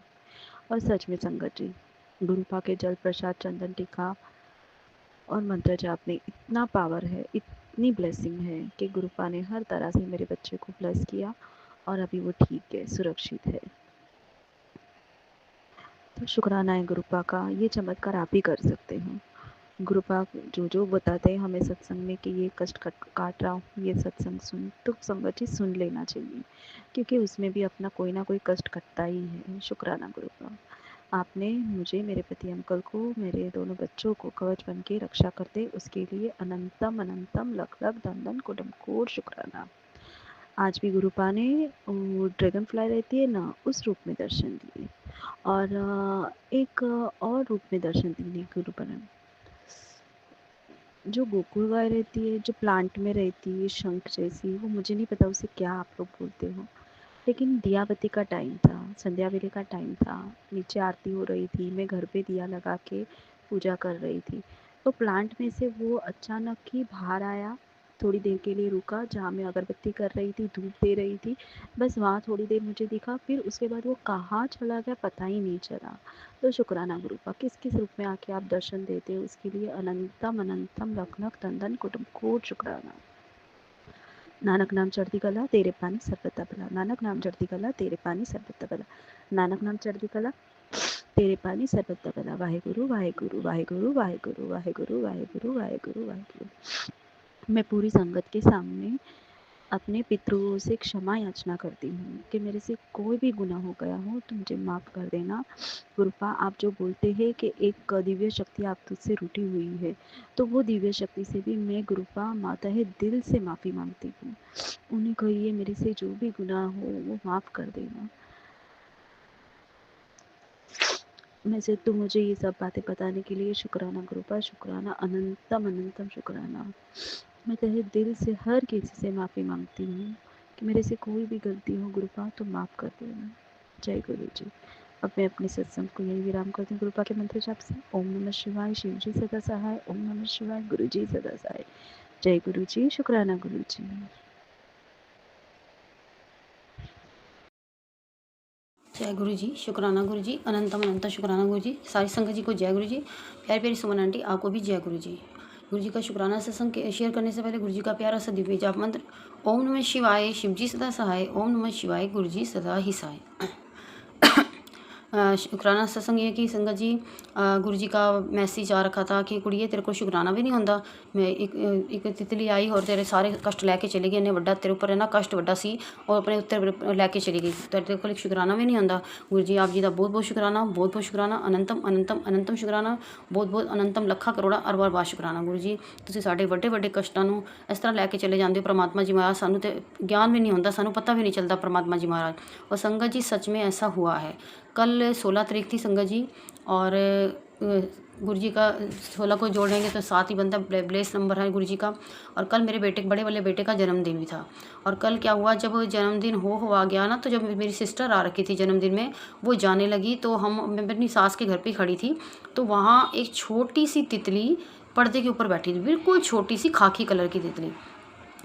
और सच में संगत जी, गुरुपा के जल प्रसाद, चंदन टीका और मंत्र जाप में इतना पावर है, इतनी ब्लेसिंग है कि गुरुपा ने हर तरह से मेरे बच्चे को ब्लेस किया और अभी वो ठीक है, सुरक्षित है। तो शुक्राना है गुरुपा का, ये चमत्कार आप ही कर सकते हो। गुरुपा जो जो बताते हैं हमें सत्संग में कि ये कष्ट काट रहा हूँ, ये सत्संग सुन, तो संगत जी सुन लेना चाहिए, क्योंकि उसमें भी अपना कोई ना कोई कष्ट कटता ही है। शुक्राना गुरुपा, आपने मुझे, मेरे पति अंकल को, मेरे दोनों बच्चों को कवच बन के रक्षा करते, उसके लिए अनंतम अनंतम लख लख धन धन कोटि कोटि शुक्राना। आज भी गुरुपा ने वो ड्रैगन फ्लाई रहती है ना, उस रूप में दर्शन दिए और एक और रूप में दर्शन दिए गुरुपा ने। जो गोकुल गाय रहती है, जो प्लांट में रहती है शंख जैसी, वो मुझे नहीं पता उसे क्या आप लोग बोलते हो, लेकिन दिया बत्ती का टाइम था, संध्या वेले का टाइम था, नीचे आरती हो रही थी, मैं घर पे दिया लगा के पूजा कर रही थी, तो प्लांट में से वो अचानक ही बाहर आया, थोड़ी देर के लिए रुका, जहाँ मैं अगरबत्ती कर रही थी, धूप दे रही थी, बस वहाँ थोड़ी देर मुझे दिखा, फिर उसके बाद वो कहाँ चला गया पता ही नहीं चला। तो शुक्राना गुरुपा, किस किस रूप में आके आप दर्शन देते हो, उसके लिए अनंतम अनंतम लख लख धन कुटुंब कोट शुक्राना। नानक नाम चढ़ती कला तेरे पानी सरबता भला, नानक नाम चढ़ती कला तेरे पानी सरबता भला, नानक नाम चढ़ती कला तेरे पानी सरबता भला। वाहेगुरु वाहेगुरु वाहेगुरु वाहेगुरु वाहेगुरु वाहेगुरु वाहेगुरु वाहेगुरु। मैं पूरी संगत के सामने अपने पितरों से क्षमा याचना करती हूँ कि मेरे से कोई भी गुनाह हो गया हो तो मुझे माफ़ कर देना। गुरुपा, आप जो बोलते हैं कि एक दिव्य शक्ति आप तुझसे रूठी हुई है, तो वो दिव्य शक्ति से भी मैं गुरुपा माता है दिल से माफ़ी मांगती हूँ। उन्हें कहिए मेरे से जो भी गुनाह हो वो माफ़ कर देना। मैं से तो मुझे ये सब बातें बताने के लिए शुक्राना गुरुपा, शुक्राना, अनंतम अनंतम शुक्राना। मैं तहे दिल से हर किसी से माफ़ी मांगती हूँ कि मेरे से कोई भी गलती हो गुरुपा तो माफ़ कर देना। जय गुरु जी। अब मैं अपने सत्संग को यही विराम करती हूँ गुरुपा के मंत्र जाप से। ओम नमः शिवाय, शिव जी सदा सहाय, ओम नमः शिवाय, गुरु जी सदा सहाय। जय गुरु जी, शुक्राना गुरु जी। जय गुरु जी, शुक्राना गुरु जी, अनंतम अनंत शुक्राना गुरु जी, सारी संगत जी को जय गुरु जी, प्यारी प्यारी सुमन आंटी आपको भी जय गुरु जी। गुरु जी का शुक्राना सत्संग शेयर करने से पहले गुरु जी का प्यारा सा दिव्य जाप मंत्र। ओम नमः शिवाय, शिव जी सदा सहाय, ओम नमः शिवाय, गुरु जी सदा ही सहाय। शुक्राना सत्संग ये कि संगत जी गुरु जी का मैसेज आ रखा था कि कुड़िए तेरे को शुक्राना भी नहीं होंदा, मैं एक तितली आई और तेरे सारे कष्ट लैके चली गई, इन्हें वड्डा तेरे उपर है ना कष्ट वड्डा सी और अपने उत्ते लैके चली गई, तेरे को शुक्राना भी नहीं होंदा। गुरु जी आप जी का बहुत बहुत शुक्राना, बहुत बहुत शुक्राना, अनंतम अनंतम अनंतम शुक्राना, बहुत बहुत अनंतम ਲੱਖਾਂ ਕਰੋੜਾਂ ਅਰਬਾਂ ਬਾਰ ਸ਼ੁਕਰਾਨਾ ਗੁਰੂ ਜੀ। ਤੁਸੀਂ ਸਾਡੇ ਵੱਡੇ ਵੱਡੇ ਕਸ਼ਟਾਂ ਨੂੰ ਇਸ ਤਰ੍ਹਾਂ ਲੈ ਕੇ ਚਲੇ ਜਾਂਦੇ ਹੋ परमात्मा जी महाराज, ਸਾਨੂੰ ਤੇ ਗਿਆਨ ਵੀ ਨਹੀਂ ਹੁੰਦਾ, ਸਾਨੂੰ ਪਤਾ ਵੀ नहीं चलता परमात्मा जी महाराज। और संगत जी सच में ऐसा हुआ है, कल 16 तारीख थी संगत जी, और गुरु जी का 16 को जोड़ेंगे तो 7 ही बनता, ब्लेस नंबर है गुरु जी का। और कल मेरे बेटे बड़े वाले बेटे का जन्मदिन भी था। और कल क्या हुआ, जब जन्मदिन हो आ गया ना, तो जब मेरी सिस्टर आ रखी थी जन्मदिन में, वो जाने लगी, तो मैं अपनी सास के घर पे खड़ी थी, तो वहाँ एक छोटी सी तितली पर्दे के ऊपर बैठी थी, बिल्कुल छोटी सी खाकी कलर की तितली।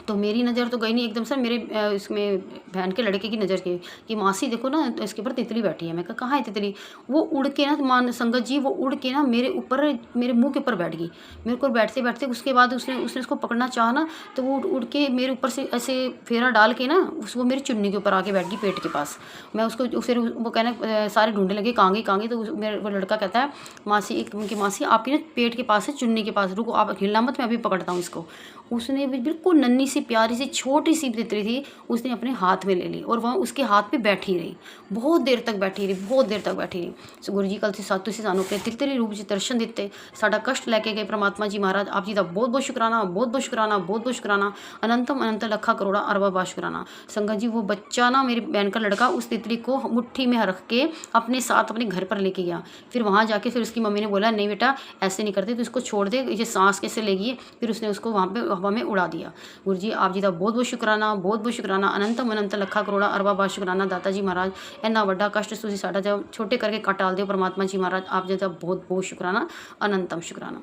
तो मेरी नज़र तो गई नहीं, एकदम से मेरे इसमें बहन के लड़के की नज़र गई कि मासी देखो ना, तो इसके ऊपर तितली बैठी है। मैं कहा कहाँ है तितली? वो उड़ के ना, मान संगत जी, वो उड़ के ना मेरे ऊपर, मेरे मुंह के ऊपर बैठ गई। मेरे को बैठते बैठते उसके बाद उसने उसको पकड़ना चाहा ना, तो वो उड़ के मेरे ऊपर से ऐसे फेरा डाल के ना वो मेरी चुन्नी के ऊपर आके बैठ गई, पेट के पास। मैं उसको फिर वो कहने सारे ढूंढने लगे कांगे कांगे, तो मेरे वो लड़का कहता है मासी, एक उनकी मासी आपकी ना पेट के पास है, चुन्नी के पास, रुको आप हिलना मत, मैं अभी पकड़ता हूँ इसको। उसने भी बिल्कुल नन्ही सी सी प्यारी सी छोटी सी तितली थी, उसने अपने हाथ में ले ली और वह उसके हाथ पे बैठी रही, बहुत देर तक बैठी रही, बहुत देर तक बैठी रही। सो गुरु जी कल ਤੁਸੀਂ ਸਾਨੂੰ ਆਪਣੇ ਤਿਤਲੀ ਰੂਪ 'ਚ ਦਰਸ਼ਨ ਦਿੱਤੇ, ਸਾਡਾ ਕਸ਼ਟ ਲੈ ਕੇ ਗਏ ਪ੍ਰਮਾਤਮਾ ਜੀ ਮਹਾਰਾਜ, ਆਪ ਜੀ ਦਾ ਬਹੁਤ ਬਹੁਤ शुक्राना, बहुत बहुत शुक्राना, बहुत बहुत शुक्राना, अनंतम अनंत लखा करोड़ा अरबा बा शुक्राना। संगत जी वो बच्चा ना, मेरी बहन का लड़का, उस तितली को मुट्ठी में रख के अपने साथ अपने घर पर लेके गया। फिर वहाँ जाके फिर उसकी मम्मी ने बोला नहीं बेटा ऐसे नहीं करते, तो इसको छोड़ दे, ये सांस कैसे लेगी। फिर उसने उसको वहाँ पे हवा में उड़ा दिया। गुरु जी आप जी का बहुत बहुत शुक्राना, बहुत बहुत शुक्राना, अनंतम अनंत लखा करोड़ा अरबा बा शुक्राना। दाता जी महाराज इन्ना वड्डा कष्ट तुसीं साडा जब छोटे करके कट टाल दिओ परमात्मा जी महाराज, आप जी का बहुत बहुत शुक्राना, अनंतम शुक्राना।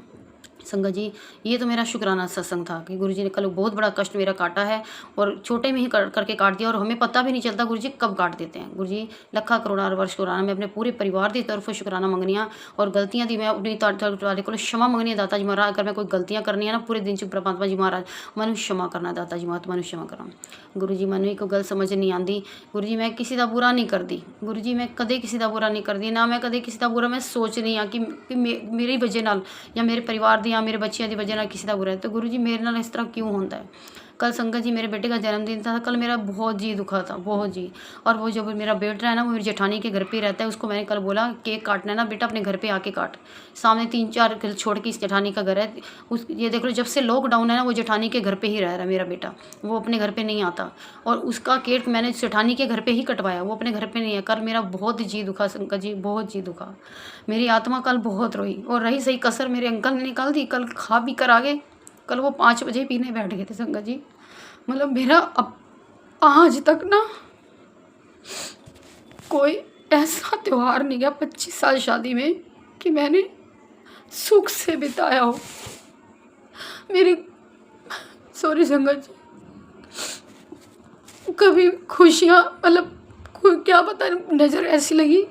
संगत जी ये तो मेरा शुक्राना सत्संग था कि गुरुजी ने कल बहुत बड़ा कष्ट मेरा काटा है और छोटे में ही करके काट दिया, और हमें पता भी नहीं चलता गुरुजी कब काट देते हैं। गुरुजी लखा करोड़ा वर्ष शुक्राना, मैं अपने पूरे परिवार की तरफ शुक्राना मंगनिया, और गलतियां दी मैं अपनी तुहाडे कोल क्षमा मंगनी दाता जी महाराज। अगर मैं कोई गलतियां करनी है ना पूरे दिन च परमात्मा जी महाराज मैनूं क्षमा करना, दाता जी महाराज मैनूं क्षमा करना। गुरु जी मैनूं एक गल समझ नहीं आती, गुरु जी मैं किसी का बुरा नहीं करती, गुरु जी मैं कदे किसी का बुरा नहीं करती, ना मैं कदे किसी का बुरा मैं सोचनी हाँ कि मेरी वजह नाल या मेरे परिवार दी या मेरे बच्चों की वजह किसी का बुरा है, तो गुरु जी मेरे नाल इस तरह क्यों होता है। कल संगत जी मेरे बेटे का जन्मदिन था, कल मेरा बहुत जी दुखा था, बहुत जी। और वो जो मेरा बेटा है ना वो मेरी जेठानी के घर पे रहता है, उसको मैंने कल बोला केक काटना है ना बेटा अपने घर पे आके काट। सामने 3-4 घर छोड़ के इस जेठानी का घर है, उस ये देख लो जब से लॉकडाउन है ना वो जेठानी के घर पे ही रह रहा है मेरा बेटा, वो अपने घर पे नहीं आता। और उसका केक मैंने जेठानी के घर पे ही कटवाया, वो अपने घर पे नहीं है। कल मेरा बहुत जी दुखा संगत जी, बहुत जी दुखा, मेरी आत्मा कल बहुत रोई। और रही सही कसर मेरे अंकल ने निकाल दी, कल खा पी कर आ गए, कल वो 5 बजे पीने बैठ गए थे संगत जी। मतलब मेरा अब आज तक ना कोई ऐसा त्यौहार नहीं गया 25 साल शादी में कि मैंने सुख से बिताया हो। मेरी सॉरी संगत जी, कभी खुशियाँ मतलब क्या पता नज़र ऐसी लगी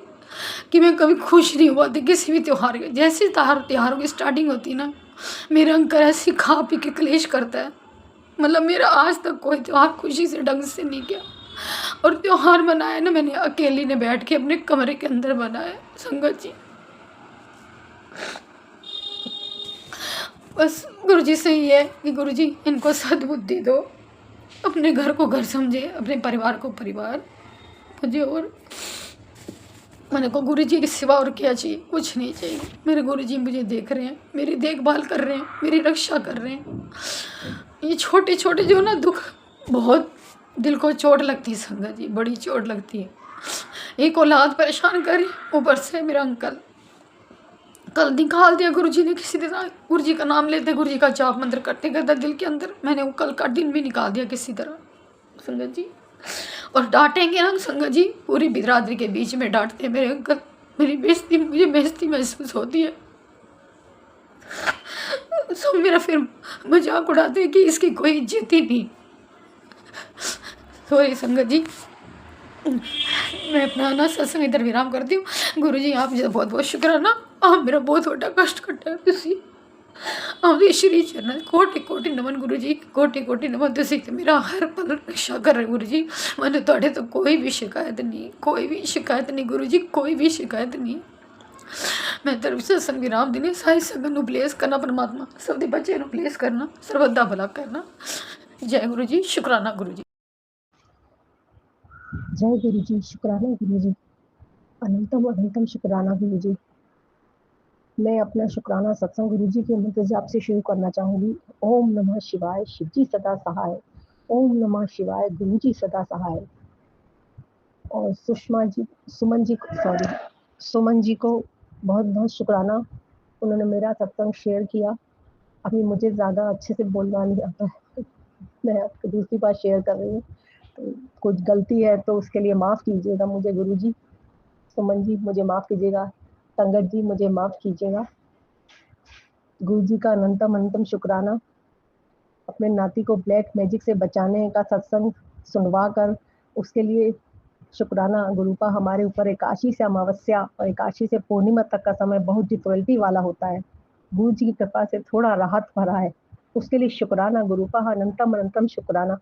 कि मैं कभी खुश नहीं हुआ थी किसी भी त्यौहार के। जैसे त्योहारों की स्टार्टिंग होती है ना, मेरा अंकल ऐसे खा पी के क्लेश करता है। मतलब मेरा आज तक कोई त्यौहार खुशी से ढंग से नहीं गया। और त्यौहार मनाया ना मैंने अकेली ने बैठ के अपने कमरे के अंदर बनाया संगत जी। बस गुरु जी से ही है कि गुरु जी इनको सद्बुद्धि दो, अपने घर को घर समझे, अपने परिवार को परिवार मुझे। और मैंने को गुरु जी के सिवा और क्या चाहिए, कुछ नहीं चाहिए। मेरे गुरु जी मुझे देख रहे हैं, मेरी देखभाल कर रहे हैं, मेरी रक्षा कर रहे हैं। ये छोटे छोटे जो ना दुख बहुत दिल को चोट लगती है संगत जी, बड़ी चोट लगती है। एक औलाद परेशान करी, ऊपर से मेरा अंकल कल निकाल दिया गुरु जी ने किसी तरह। गुरु जी का नाम लेते, गुरु जी का जाप मंत्र करते करते दिल के अंदर मैंने वो कल का दिन भी निकाल दिया किसी तरह संगत जी। और डांटेंगे ना संगत जी, पूरी बिरादरी के बीच में डांटते मेरे अंकल, मेरी बेइज्जती, मुझे बेइज्जती महसूस होती है। सब मेरा फिर मजाक उड़ाते हैं कि इसकी कोई इज्जत ही नहीं। सॉरी संगत जी, मैं अपना ना सत्संग इधर विराम करती हूँ। गुरु जी आप जी बहुत बहुत शुक्राना, आप मेरा बहुत बड़ा कष्ट कटा है तुसी, आपके श्री चरण कोटि कोटि नमन गुरु जी, कोटि कोटि नमन। तुसी तो मेरा हर पल रक्षा कर रहे गुरु जी, मैंने तुहाडे तो कोई भी शिकायत नहीं, कोई भी शिकायत नहीं गुरु जी, कोई भी शिकायत नहीं। मैं तरफ से सत्संग विराम देने सारी संगत नूं ब्लेस करना, परमात्मा सब दे बच्चे नूं ब्लेस करना, सर्बत दा भला करना। जय गुरु जी, शुक्राना गुरु जी। जय गुरु जी, शुक्राना गुरु जी, अनंतम अनंतम शुक्राना गुरु जी। मैं अपना शुक्राना सत्संग गुरु जी के मंत्र जाप से शुरू करना चाहूँगी। ओम नमः शिवाय, शिव जी सदा सहाय। ओम नमः शिवाय, गुरु जी सदा सहाय। और सुमन जी को बहुत बहुत शुक्राना, उन्होंने मेरा सत्संग शेयर किया। अभी मुझे ज़्यादा अच्छे से बोलना नहीं आता है, मैं आपको दूसरी बार शेयर कर रही हूँ, तो कुछ गलती है तो उसके लिए माफ़ कीजिएगा मुझे गुरु जी। सुमन जी मुझे माफ़ कीजिएगा, संगत जी मुझे माफ़ कीजिएगा। गुरु जी का अनंतम अनंतम शुक्राना, अपने नाती को ब्लैक मैजिक से बचाने का सत्संग सुनवा कर उसके लिए शुक्राना। गुरुपा हमारे ऊपर एकादशी से अमावस्या और एकादशी से पूर्णिमा तक का समय बहुत डिफिकल्टी वाला होता है, गुरु जी की कृपा से थोड़ा राहत भरा है, उसके लिए शुक्राना गुरुपा, अनंतम अनंतम शुक्राना।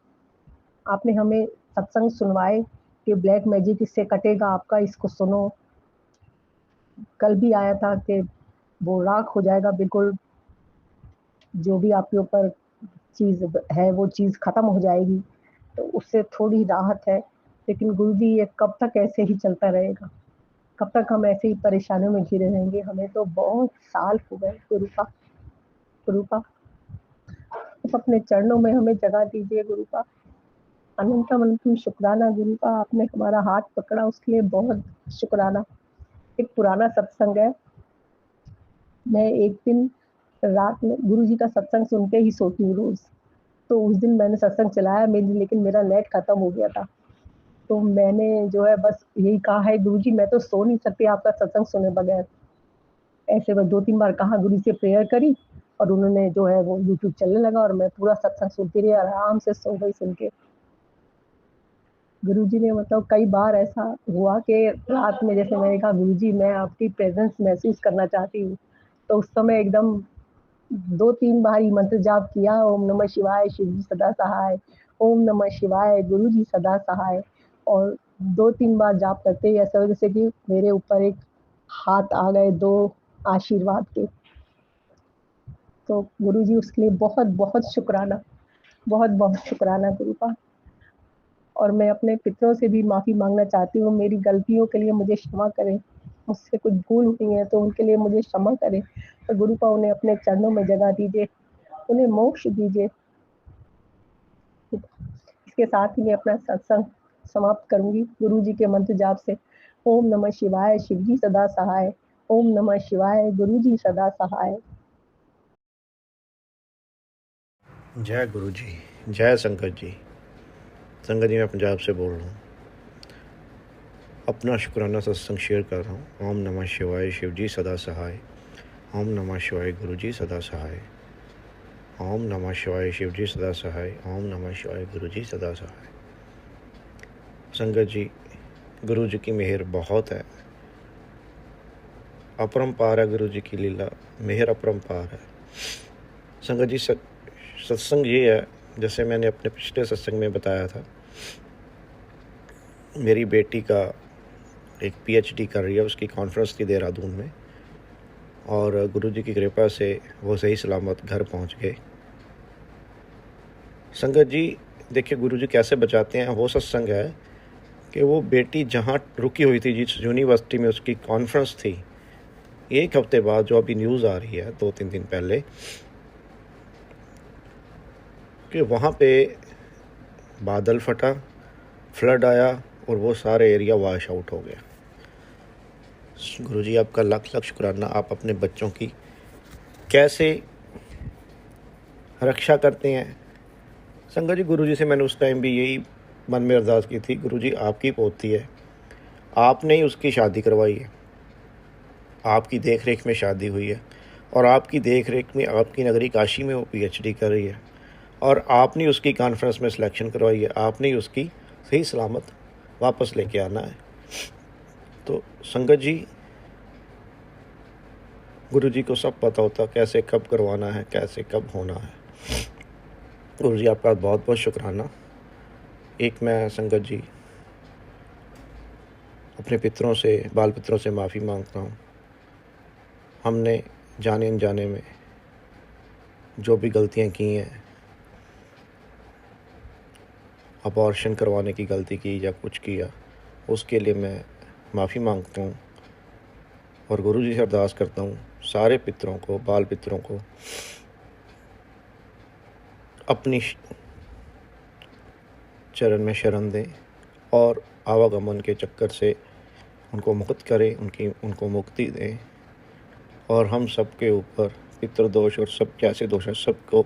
आपने हमें सत्संग सुनवाए कि ब्लैक मैजिक इससे कटेगा आपका, इसको सुनो। कल भी आया था कि वो राख हो जाएगा बिल्कुल, जो भी आपके ऊपर चीज़ है वो चीज़ ख़त्म हो जाएगी, तो उससे थोड़ी राहत है। लेकिन गुरुजी ये कब तक ऐसे ही चलता रहेगा? कब तक हम ऐसे ही परेशानियों में घिरे रहेंगे? हमें तो बहुत साल हो गए गुरुपा, आप अपने चरणों में हमें जगह दीजिए गुरुपा। अनंतम अनंतम शुक्राना गुरुपा, आपने हमारा हाथ पकड़ा उसके लिए बहुत शुक्राना। एक पुराना सत्संग है, मैं एक दिन रात में गुरुजी का सत्संग सुन के ही सोती हूँ रोज़। तो उस दिन मैंने सत्संग चलाया लेकिन मेरा नेट खत्म हो गया था। तो मैंने जो है बस यही कहा है गुरुजी मैं तो सो नहीं सकती आपका सत्संग सुने बगैर। ऐसे मैं 2-3 बार कहा गुरु से प्रेयर करी और उन्होंने जो है वो यूट्यूब चलने लगा और मैं पूरा सत्संग सुनती रही, आराम से सो गई सुन के। गुरुजी ने मतलब कई बार ऐसा हुआ कि रात में जैसे मैंने कहा गुरुजी मैं आपकी प्रेज़ेंस महसूस करना चाहती हूँ। तो उस समय एकदम 2-3 बार ही मंत्र जाप किया, ओम नमः शिवाय, शिव जी सदा सहाय, ओम नमः शिवाय, गुरु जी सदा सहाय। और 2-3 बार जाप करते ही ऐसा हुआ जैसे कि मेरे ऊपर एक हाथ आ गए 2 आशीर्वाद के। तो गुरु जी उसके लिए बहुत-बहुत शुक्राना, बहुत-बहुत शुक्राना गुरु का। और मैं अपने पितरों से भी माफ़ी माँगना चाहती हूँ, मेरी गलतियों के लिए मुझे क्षमा करें। मुझसे कुछ भूल हुई है तो उनके लिए मुझे क्षमा करें। और गुरु का उन्हें अपने चरणों में जगह दीजिए, उन्हें मोक्ष दीजिए। इसके साथ ही मैं अपना सत्संग समाप्त करूँगी गुरु जी के मंत्र जाप से। ओम नमः शिवाय, शिव जी सदा सहाय। ओम नमः शिवाय, गुरु जी सदा सहाय। जय गुरु जी, जय संगत जी। संगत जी मैं पंजाब से बोल रहा हूँ, अपना शुक्राना सत्संग शेयर कर रहा हूँ। ओम नमः शिवाय, शिव जी सदा सहाय। ओम नमः शिवाय, गुरु जी सदा सहाय। ओम नमः शिवाय, शिव जी सदा सहाय। ओम नमः शिवाय, गुरु जी सदा सहाय। संगत जी, गुरु जी की मेहर बहुत है, अपरंपार है। गुरु जी की लीला मेहर अपरंपार है। संगत जी सत्संग ये है, जैसे मैंने अपने पिछले सत्संग में बताया था, मेरी बेटी का एक पीएचडी कर रही है, उसकी कॉन्फ्रेंस थी देहरादून में, और गुरुजी की कृपा से वो सही सलामत घर पहुंच गए। संगत जी देखिए गुरुजी कैसे बचाते हैं। वो सत्संग है कि वो बेटी जहां रुकी हुई थी, जिस यूनिवर्सिटी में उसकी कॉन्फ्रेंस थी, एक हफ्ते बाद जो अभी न्यूज़ आ रही है 2-3 दिन पहले, कि वहाँ पे बादल फटा, फ्लड आया और वो सारे एरिया वॉश आउट हो गया। गुरुजी आपका लाख लाख शुक्राना, आप अपने बच्चों की कैसे रक्षा करते हैं। संगत जी गुरुजी से मैंने उस टाइम भी यही मन में अरदास की थी, गुरुजी आपकी पोती है, आपने ही उसकी शादी करवाई है, आपकी देख रेख में शादी हुई है, और आपकी देख रेख में आपकी नगरी काशी में वो पीएचडी कर रही है, और आपने उसकी कॉन्फ्रेंस में सिलेक्शन करवाई है, आपने उसकी सही सलामत वापस लेके आना है। तो संगत जी गुरुजी को सब पता होता कैसे कब करवाना है, कैसे कब होना है। गुरुजी आपका बहुत बहुत शुक्राना। एक मैं संगत जी अपने पितरों से, बाल पितरों से माफ़ी मांगता हूँ। हमने जाने अनजाने में जो भी गलतियाँ की हैं, अबॉर्शन करवाने की गलती की या कुछ किया, उसके लिए मैं माफ़ी मांगता हूँ और गुरुजी से अरदास करता हूँ सारे पितरों को, बाल पितरों को अपनी चरण में शरण दें और आवागमन के चक्कर से उनको मुक्त करें, उनको मुक्ति दें, और हम सबके ऊपर पितृदोष और सब कैसे दोष हैं सबको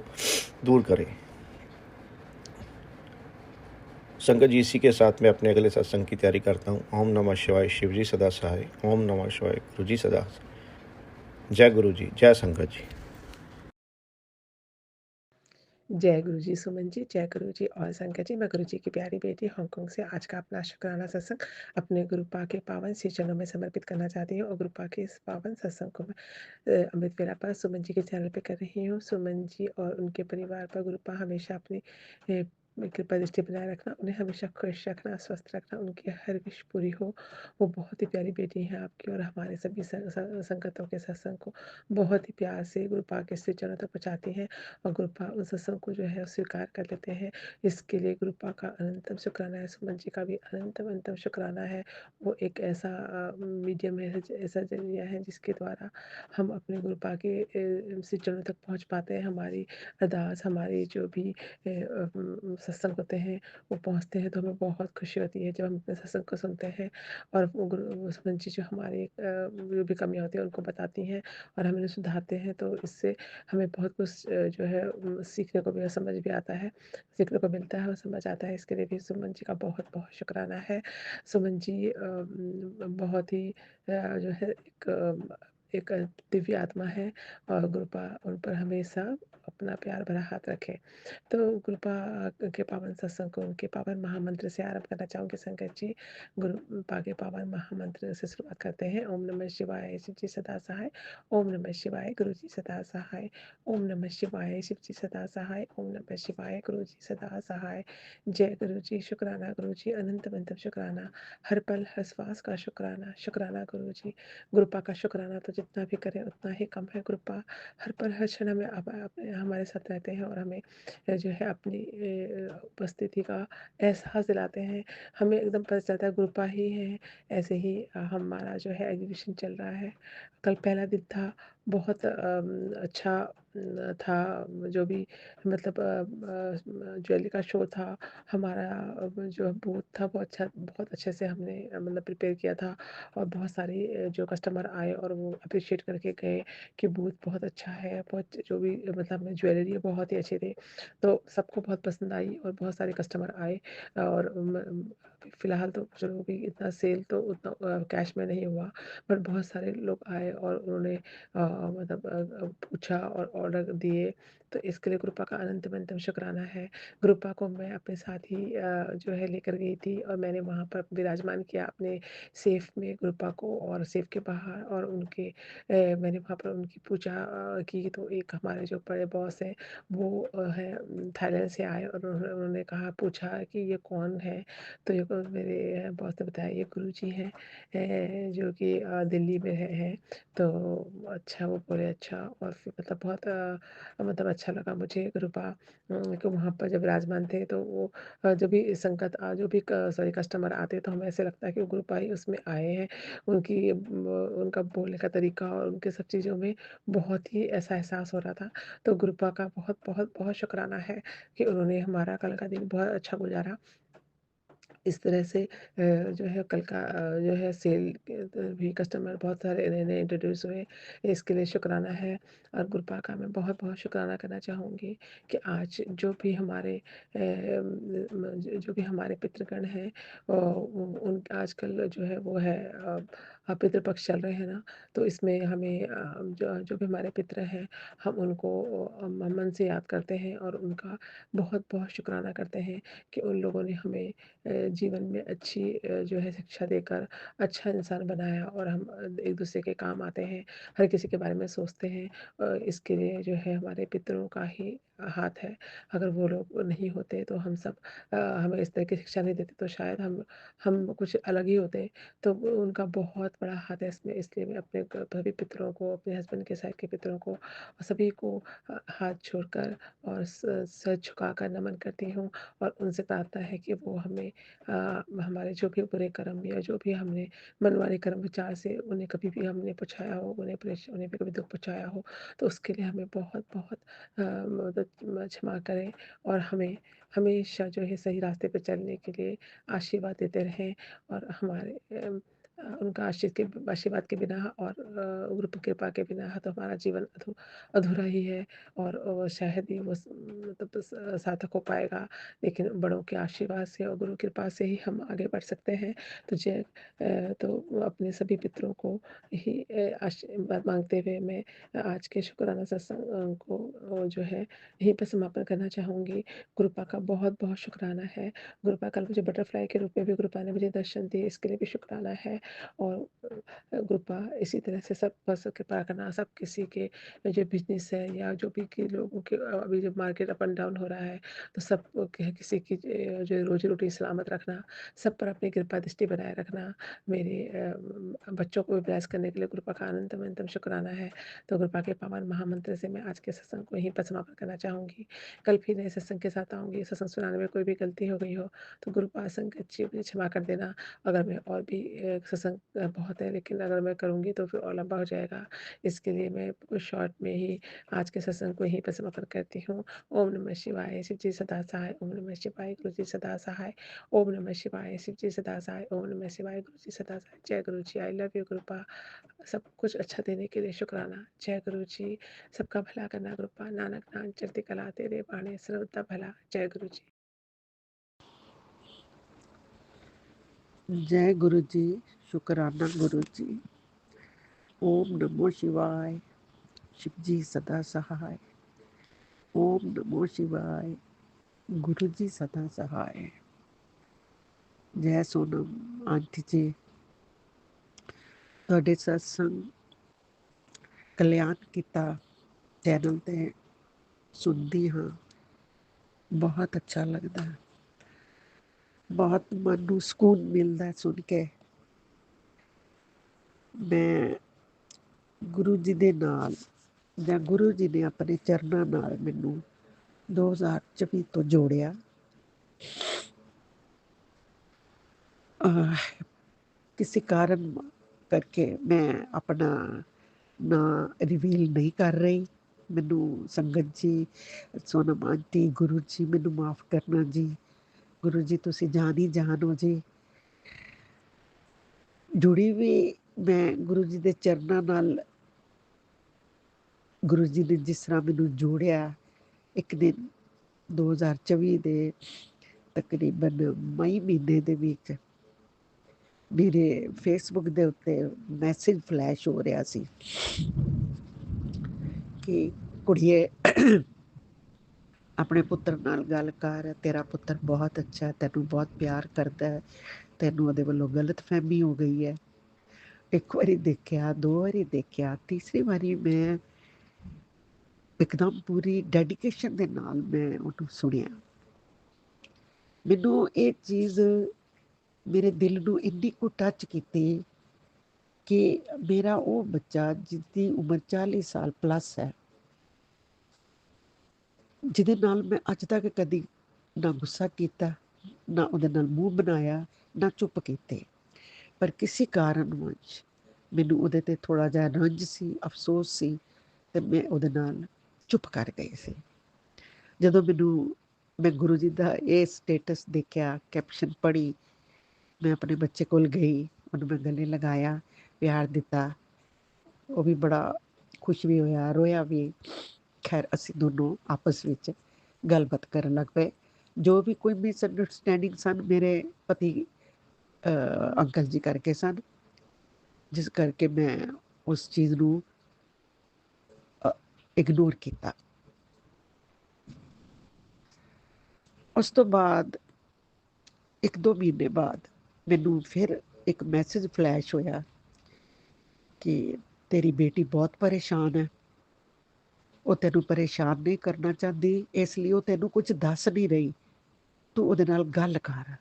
दूर करें। संगत जी इसी के साथ मैं अपने अगले सत्संग की तैयारी करता हूँ। ओम नमः शिवाय, शिव जी सदा सहाय। ओम नमः शिवाय, गुरु जी सदा सहाय। जय गुरु जी, जय संगत जी। जय गुरु जी सुमन जी, जय गुरु जी और संगत जी। मैं गुरु जी की प्यारी बेटी हांगकांग से आज का अपना शुक्राना सत्संग अपने गुरुपा के पावन श्री चरणों में समर्पित करना चाहती हूँ, और गुरुपा के इस पावन सत्संग को मैं अमृत वेला पर सुमन जी के चैनल पे कर रही हूँ। सुमन जी और उनके परिवार पर गुरुपा हमेशा अपनी कृपा दृष्टि बनाए रखना, उन्हें हमेशा खुश रखना, स्वस्थ रखना, उनकी हर विश पूरी हो। वो बहुत ही प्यारी बेटी हैं आपकी और हमारे सभी संगतों के सत्संग को बहुत ही प्यार से गुरुपा के श्री चरणों तक पहुँचाती हैं और गुरुपा उन सत्संग को जो है स्वीकार कर लेते हैं। इसके लिए गुरुपा का अनंतम शुक्राना है, सुमन जी का भी अनंतम अनंतम शुक्राना है। वो एक ऐसा मीडियम है, ऐसा ज़रिया है जिसके द्वारा हम अपने गुरुपा के श्री चरणों तक पहुँच पाते हैं। हमारी अरदास, हमारी जो भी सत्संग होते हैं वो पहुँचते हैं तो हमें बहुत खुशी होती है जब हम अपने सत्संग को सुनते हैं और वो गुरु सुमन जी जो हमारी जो भी कमियाँ होती हैं उनको बताती हैं और हमें उन्हें सुधारते हैं, तो इससे हमें बहुत कुछ जो है सीखने को भी और समझ भी आता है, सीखने को मिलता है और समझ आता है। इसके लिए भी सुमन जी का बहुत बहुत शुक्राना है। सुमन जी बहुत ही जो है एक दिव्य आत्मा है और गुरुपा उन पर हमेशा अपना प्यार भरा हाथ रखे। तो गुरुपा के पावन सत्संग को उनके पावन महामंत्र से आरंभ करना चाहूँगी संगत जी। गुरुपा के पावन महामंत्र से शुरुआत करते हैं। ओम नमः शिवाय, शिव जी सदा सहाय। ओम नमः शिवाय, गुरु जी सदा सहाय। ओम नमः शिवाय, शिव जी सदा सहाय। ओम नमः शिवाय, गुरु जी सदा सहाय। जय गुरु जी, शुक्राना गुरु जी, अनंत अनंत शुक्राना, हर पल हर श्वास का शुक्राना, शुक्राना गुरु जी। गुरुपा का शुक्राना तो जितना भी करें उतना ही कम है। गुरुपा हर पल हर क्षण हमें हमारे साथ रहते हैं और हमें जो है अपनी उपस्थिति का एहसास दिलाते हैं। हमें एकदम पता चलता है गुरुपा ही है। ऐसे ही हमारा जो है एग्जीबिशन चल रहा है। कल पहला दिन था, बहुत अच्छा था। जो भी मतलब ज्वेलरी का शो था, हमारा जो बूथ था वो बहुत अच्छे से हमने मतलब प्रिपेयर किया था और बहुत सारी जो कस्टमर आए और वो अप्रिशिएट करके गए कि बूथ बहुत अच्छा है, बहुत जो भी मतलब ज्वेलरी है बहुत ही अच्छी थी। तो सबको बहुत पसंद आई और बहुत सारे कस्टमर आए और फ़िलहाल तो चलो भी इतना सेल तो उतना कैश में नहीं हुआ, पर बहुत सारे लोग आए और उन्होंने मतलब पूछा और ऑर्डर दिए। तो इसके लिए गुरुपा का अनंत अनंत शुक्राना है। गुरुपा को मैं अपने साथ ही जो है लेकर गई थी और मैंने वहाँ पर विराजमान किया अपने सेफ में गुरुपा को और सेफ के बाहर और उनके मैंने वहाँ पर उनकी पूजा की। तो एक हमारे जो बड़े बॉस हैं वो है थाईलैंड से आए और उन्होंने कहा पूछा कि ये कौन है, तो ये मेरे बॉस ने बताया ये गुरुजी हैं जो कि दिल्ली में है। तो अच्छा वो बोले अच्छा और फिर मतलब बहुत मतलब अच्छा लगा मुझे गुरुपा कि वहाँ पर जब विराजमान थे तो वो जो भी संगत जो भी सॉरी कस्टमर आते तो हमें ऐसे लगता है कि वो गुरुपा ही उसमें आए हैं। उनकी उनका बोलने का तरीका और उनके सब चीज़ों में बहुत ही ऐसा एहसास हो रहा था। तो गुरुपा का बहुत बहुत बहुत शुक्राना है कि उन्होंने हमारा कल का दिन बहुत अच्छा गुजारा। इस तरह से जो है कल का जो है सेल भी कस्टमर बहुत सारे नए-नए इंट्रोड्यूस हुए, इसके लिए शुक्राना है। और गुरुपा का मैं बहुत-बहुत शुक्राना करना चाहूँगी कि आज जो भी हमारे जो भी हमारे पितृगण हैं उन आजकल जो है वो है पितृपक्ष चल रहे हैं ना, तो इसमें हमें जो भी हमारे पितृ हैं हम उनको मन से याद करते हैं और उनका बहुत-बहुत शुक्राना करते हैं कि उन लोगों ने हमें जीवन में अच्छी जो है शिक्षा देकर अच्छा इंसान बनाया और हम एक दूसरे के काम आते हैं, हर किसी के बारे में सोचते हैं। इसके लिए जो है हमारे पितरों का ही हाथ है। अगर वो लोग नहीं होते तो हम सब हमें इस तरह की शिक्षा नहीं देते तो शायद हम कुछ अलग ही होते। तो उनका बहुत बड़ा हाथ है इसमें, इसलिए मैं अपने सभी पितरों को, अपने हस्बैंड के साइड के पितरों को सभी को हाथ जोड़कर और सर झुकाकर नमन करती हूँ और उनसे प्रार्थना है कि वो हमें हमारे जो भी बुरे कर्म या जो भी हमने मनमाने कर्म विचार से उन्हें कभी भी हमने पहुँचाया हो, उन्हें भी कभी दुःख पहुँचाया हो, तो उसके लिए हमें बहुत-बहुत मदद क्षमा करें और हमें हमेशा जो है सही रास्ते पे चलने के लिए आशीर्वाद देते रहें और हमारे उनका आशीर्वाद के बिना और गुरु की कृपा के बिना तो हमारा जीवन अधूरा ही है और शायद ही वो मतलब सार्थक हो पाएगा। लेकिन बड़ों के आशीर्वाद से और गुरु कृपा से ही हम आगे बढ़ सकते हैं। तो तो अपने सभी पितरों को ही आशीर्वाद मांगते हुए मैं आज के शुक्राना सत्संग को जो है यहीं पर समापन करना चाहूँगी। गुरुपा का बहुत-बहुत शुक्राना है। गुरुपा कल मुझे बटरफ्लाई के रूप में भी गुरुपा ने मुझे दर्शन दिए, इसके लिए भी शुक्राना है। और कृपा इसी तरह से सब पर सब कृपा करना, सब किसी के जो बिज़नेस है या जो भी कि लोगों के अभी जो मार्केट अप एंड डाउन हो रहा है, तो सब किसी की जो रोज़ी-रोटी सलामत रखना, सब पर अपनी कृपा दृष्टि बनाए रखना। मेरे बच्चों को भी ब्लेस करने के लिए कृपा का अनंतम शुक्राना है। तो कृपा के पावन महामंत्र से मैं आज के सत्संग को यहीं पर समापन करना चाहूँगी। कल फिर नए सत्संग के साथ आऊँगी। सत्संग सुनाने में कोई भी गलती हो गई हो तो कृपा संगत जी मुझे क्षमा कर देना। अगर मैं और भी सत्संग बहुत है, लेकिन अगर मैं करूँगी तो फिर और लंबा हो जाएगा। इसके लिए मैं कुछ शॉर्ट में ही आज के सत्संग को यहीं पर समापन करती हूँ। ओम नमः शिवाय, शिव जी सदा सहाय। ओम नमः शिवाय, गुरु जी सदा सहाय। ओम नमः शिवाय, शिव जी सदा सहाय। ओम नमः शिवाय, गुरु जी सदा सहाय। जय गुरु जी। आई लव यू कृपा। सब कुछ अच्छा देने के लिए शुक्राना। जय गुरु जी। सबका भला करना कृपा। नानक नाम चढ़ती कला तेरे बाणे सर्वदा भला। जय गुरु जी। जय गुरु जी, शुक्राना गुरु जी। ओम नमो शिवाय, शिव जी सदा सहाय। ओम नमो शिवाय, गुरु जी सदा सहाय। जय सोनम आंटी जी, ਤੁਹਾਡੇ सत्संग कल्याण ਕੀਤਾ चैनल ਤੇ सुनती हाँ, बहुत अच्छा लगता है, बहुत मन ਨੂੰ ਸਕੂਨ ਮਿਲਦਾ ਸੁਣ ਕੇ। ਮੈਂ ਗੁਰੂ ਜੀ ਦੇ ਨਾਲ ਜਾਂ ਗੁਰੂ ਜੀ ਨੇ ਆਪਣੇ ਚਰਨਾਂ ਨਾਲ ਮੈਨੂੰ 2024 ਤੋਂ ਜੋੜਿਆ। किसी कारण करके मैं अपना ना रिवील नहीं कर रही। मैनू संगत जी, सोनम आंटी, गुरु जी मैनू माफ़ करना जी। गुरु जी तुसी जान ही जान हो जी। जुड़ी भी मैं गुरु जी के चरणों नाल, गुरु जी ने जिस तरह मैनू जोड़िया एक दिन 2024 के तकरीबन मई महीने दे विच मेरे फेसबुक के उत्ते मैसेज फ्लैश हो रहा सी कि कुड़िए अपने पुत्र नाल गल कर, तेरा पुत्र बहुत अच्छा है, तेनू बहुत प्यार करता है, तेनू उहदे वल्लों गलत फहमी हो गई है। एक बारी देखा, दो बारी देखा, तीसरी बारी मैं एकदम पूरी डेडिकेशन दे नाल मैं उहनू सुनिया। मैनू ये चीज़ मेरे दिल नू इन्नी को टच की कि मेरा वो बच्चा जिसकी उम्र 40 साल प्लस है, जिहदे नाल मैं अज तक कदी ना गुस्सा किया, ना उहदे नाल मूँह बनाया, ना चुप कीते, पर किसी कारणवश मैनू उहदे ते थोड़ा जिहा रंज सी, अफसोस सी, ते मैं उहदे नाल चुप कर गई सी। जदों मैं गुरु जी का ये स्टेटस देखा, कैप्शन पढ़ी, मैं अपने बच्चे कोल गई, उन्हें मैं गले लगाया, प्यार दिता, वो भी बड़ा खुश भी होया, रोया भी। खैर असी दोनों आपस में गलबात करन लग पे। जो भी कोई मिसअंडरस्टैंडिंग सन मेरे पति अंकल जी करके सन, जिस करके मैं उस चीज़ नू इग्नोर किया। उस तो बाद एक दो महीने बाद मैनू फिर एक मैसेज फ्लैश होया कि तेरी बेटी बहुत परेशान है, वो तेनू परेशान नहीं करना चाहती, इसलिए वो तेनू कुछ दस नहीं रही, तू उहदे नाल गल कर।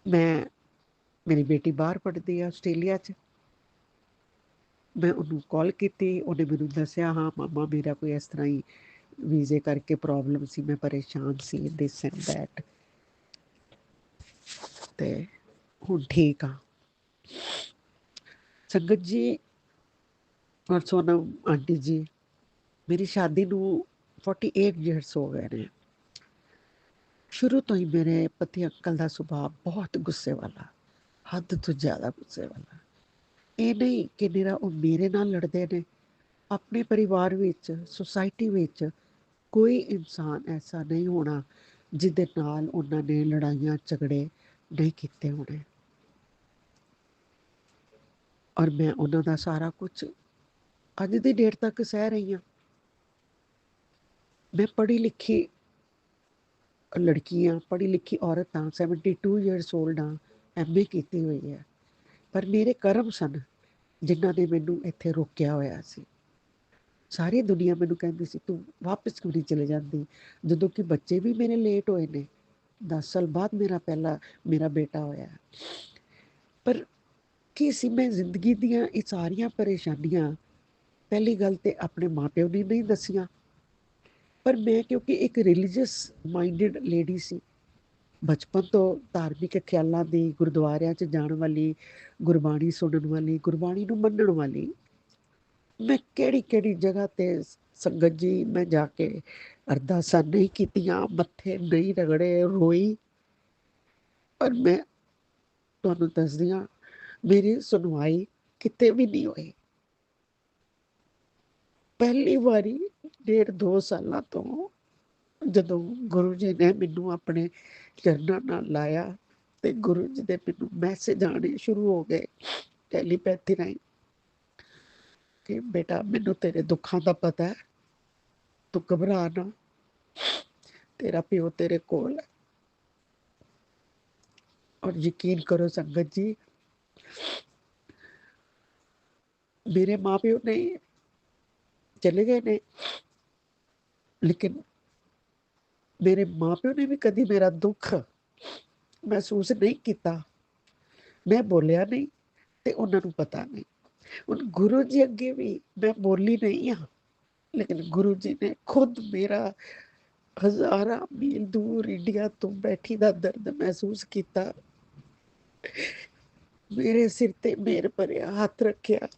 मैं मेरी बेटी बाहर पढ़ती है आस्ट्रेलिया च। मैं उन्होंने कॉल की, उन्हें मैनू दसिया हाँ मामा मेरा कोई इस तरह ही वीजे करके प्रॉब्लम सी, मैं परेशान सी, दिस एंड दैट, ते हुण ठीक हाँ। संगत जी और सोनम आंटी जी, मेरी शादी नू 48 ईयर्स हो गए ने। शुरू तो ही मेरे पति अंकल का सुभाव बहुत गुस्से वाला, हद तो ज़्यादा गुस्से वाला। ये नहीं कि निरा वो मेरे नाल लड़ते ने, अपने परिवार विच, सोसाइटी विच कोई इंसान ऐसा नहीं होना जिहदे नाल उन्होंने लड़ाइयाँ झगड़े नहीं किए होने। और मैं उन्हों का सारा कुछ अज की डेट तक सह रही हाँ। मैं पढ़ी लिखी ਲੜਕੀਆਂ, ਪੜ੍ਹੀ ਲਿਖੀ ਔਰਤਾਂ 72 ਈਅਰਸ ਓਲਡ ਹਾਂ, MA ਕੀਤੀ ਹੋਈ ਹੈ, ਪਰ ਮੇਰੇ ਕਰਮ ਸਨ ਜਿਨ੍ਹਾਂ ਨੇ ਮੈਨੂੰ ਇੱਥੇ ਰੋਕਿਆ ਹੋਇਆ ਸੀ। ਸਾਰੀ ਦੁਨੀਆ ਮੈਨੂੰ ਕਹਿੰਦੀ ਸੀ ਤੂੰ ਵਾਪਸ ਕਿਉਂ ਨਹੀਂ ਚਲੇ ਜਾਂਦੀ, ਜਦੋਂ ਕਿ ਬੱਚੇ ਵੀ ਮੇਰੇ ਲੇਟ ਹੋਏ ਨੇ। 10 ਸਾਲ ਬਾਅਦ ਮੇਰਾ ਬੇਟਾ ਹੋਇਆ। ਪਰ ਕੀ ਸੀ, ਮੈਂ ਜ਼ਿੰਦਗੀ ਦੀਆਂ ਇਹ ਸਾਰੀਆਂ ਪਰੇਸ਼ਾਨੀਆਂ ਪਹਿਲੀ ਗੱਲ ਤੇ ਆਪਣੇ ਮਾਪਿਓ ਨੇ ਨਹੀਂ ਦੱਸੀਆਂ, ਪਰ ਮੈਂ ਕਿਉਂਕਿ ਇੱਕ ਰਿਲੀਜੀਅਸ ਮਾਈਂਡਡ ਲੇਡੀ ਸੀ, ਬਚਪਨ ਤੋਂ ਧਾਰਮਿਕ ਖਿਆਲਾਂ ਦੀ, ਗੁਰਦੁਆਰਿਆਂ 'ਚ ਜਾਣ ਵਾਲੀ, ਗੁਰਬਾਣੀ ਸੁਣਨ ਵਾਲੀ, ਗੁਰਬਾਣੀ ਨੂੰ ਮੰਨਣ ਵਾਲੀ, ਮੈਂ ਕਿਹੜੀ ਜਗ੍ਹਾ ਤੇ ਸੰਗਤ ਜੀ ਮੈਂ ਜਾ ਕੇ ਅਰਦਾਸਾਂ ਨਹੀਂ ਕੀਤੀਆਂ, ਮੱਥੇ ਨਹੀਂ ਰਗੜੇ, ਰੋਈ। ਪਰ ਮੈਂ ਤੁਹਾਨੂੰ ਦੱਸਦੀ ਹਾਂ, ਮੇਰੀ ਸੁਣਵਾਈ ਕਿਤੇ ਵੀ ਨਹੀਂ ਹੋਈ। ਪਹਿਲੀ ਵਾਰੀ 1.5-2 ਸਾਲਾਂ ਤੋਂ ਜਦੋਂ ਗੁਰੂ ਜੀ ਨੇ ਮੈਨੂੰ ਆਪਣੇ ਚਰਨਾਂ ਨਾਲ ਲਾਇਆ ਤੇ ਗੁਰੂ ਜੀ ਦੇ ਮੈਨੂੰ ਮੈਸੇਜ ਆਉਣੇ ਸ਼ੁਰੂ ਹੋ ਗਏ ਟੈਲੀਪੈਥੀ ਰਾਹੀਂ ਕਿ ਬੇਟਾ ਮੈਨੂੰ ਤੇਰੇ ਦੁੱਖਾਂ ਦਾ ਪਤਾ ਹੈ, ਤੂੰ ਘਬਰਾ ਨਾ, ਤੇਰਾ ਪਿਓ ਤੇਰੇ ਕੋਲ ਹੈ। ਔਰ ਯਕੀਨ ਕਰੋ ਸੰਗਤ ਜੀ, ਮੇਰੇ ਮਾਂ ਪਿਓ ਨੇ ਚਲੇ ਗਏ ਨੇ, ਲੇਕਿਨ ਮੇਰੇ ਮਾਂ ਪਿਓ ਨੇ ਵੀ ਕਦੀ ਮੇਰਾ ਦੁੱਖ ਮਹਿਸੂਸ ਨਹੀਂ ਕੀਤਾ। ਮੈਂ ਬੋਲਿਆ ਨਹੀਂ ਤੇ ਉਹਨਾਂ ਨੂੰ ਪਤਾ ਨਹੀਂ। ਹੁਣ ਗੁਰੂ ਜੀ ਅੱਗੇ ਵੀ ਮੈਂ ਬੋਲੀ ਨਹੀਂ ਹਾਂ, ਲੇਕਿਨ ਗੁਰੂ ਜੀ ਨੇ ਖੁਦ ਮੇਰਾ ਹਜ਼ਾਰਾਂ ਮੀਲ ਦੂਰ ਇੰਡੀਆ ਤੋਂ ਬੈਠੀ ਦਾ ਦਰਦ ਮਹਿਸੂਸ ਕੀਤਾ, ਮੇਰੇ ਸਿਰ ਤੇ ਮੇਰ ਭਰਿਆ ਹੱਥ ਰੱਖਿਆ,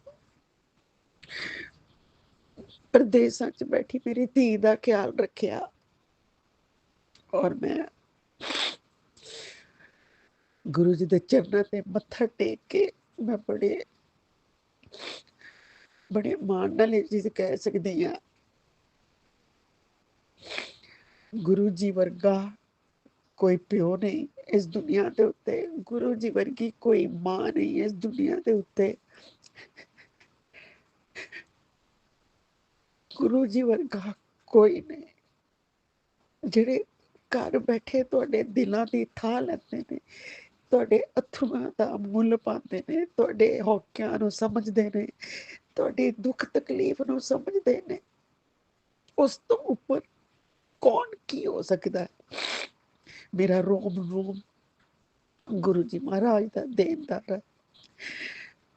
ਪ੍ਰਦੇਸਾਂ 'ਚ ਬੈਠੀ ਮੇਰੀ ਧੀ ਦਾ ਖਿਆਲ ਰੱਖਿਆ। ਔਰ ਮੈਂ ਗੁਰੂ ਜੀ ਦੇ ਚਰਨਾਂ ਤੇ ਮੱਥਾ ਟੇਕ ਕੇ ਮੈਂ ਬੜੇ ਮਾਣ ਨਾਲ ਇਹ ਚੀਜ਼ ਕਹਿ ਸਕਦੀ ਹਾਂ, ਗੁਰੂ ਜੀ ਵਰਗਾ ਕੋਈ ਪਿਓ ਨਹੀਂ ਇਸ ਦੁਨੀਆ ਦੇ ਉੱਤੇ, ਗੁਰੂ ਜੀ ਵਰਗੀ ਕੋਈ ਮਾਂ ਨਹੀਂ ਇਸ ਦੁਨੀਆ ਦੇ ਉੱਤੇ, ਗੁਰੂ ਜੀ ਵਰਗਾ ਕੋਈ ਨਹੀਂ, ਜਿਹੜੇ ਘਰ ਬੈਠੇ ਤੁਹਾਡੇ ਦਿਲਾਂ ਦੀ ਥਾਂ ਲੈਂਦੇ ਨੇ, ਤੁਹਾਡੇ ਅਥਰੂਆਂ ਦਾ ਮੁੱਲ ਪਾਉਂਦੇ ਨੇ, ਤੁਹਾਡੇ ਹੌਕਿਆਂ ਨੂੰ ਸਮਝਦੇ ਨੇ, ਤੁਹਾਡੀ ਦੁੱਖ ਤਕਲੀਫ ਨੂੰ ਸਮਝਦੇ ਨੇ। ਉਸ ਤੋਂ ਉੱਪਰ ਕੌਣ ਕੀ ਹੋ ਸਕਦਾ ਹੈ? ਮੇਰਾ ਰੋਮ ਗੁਰੂ ਜੀ ਮਹਾਰਾਜ ਦਾ ਦੇਣਦਾਰ ਹੈ।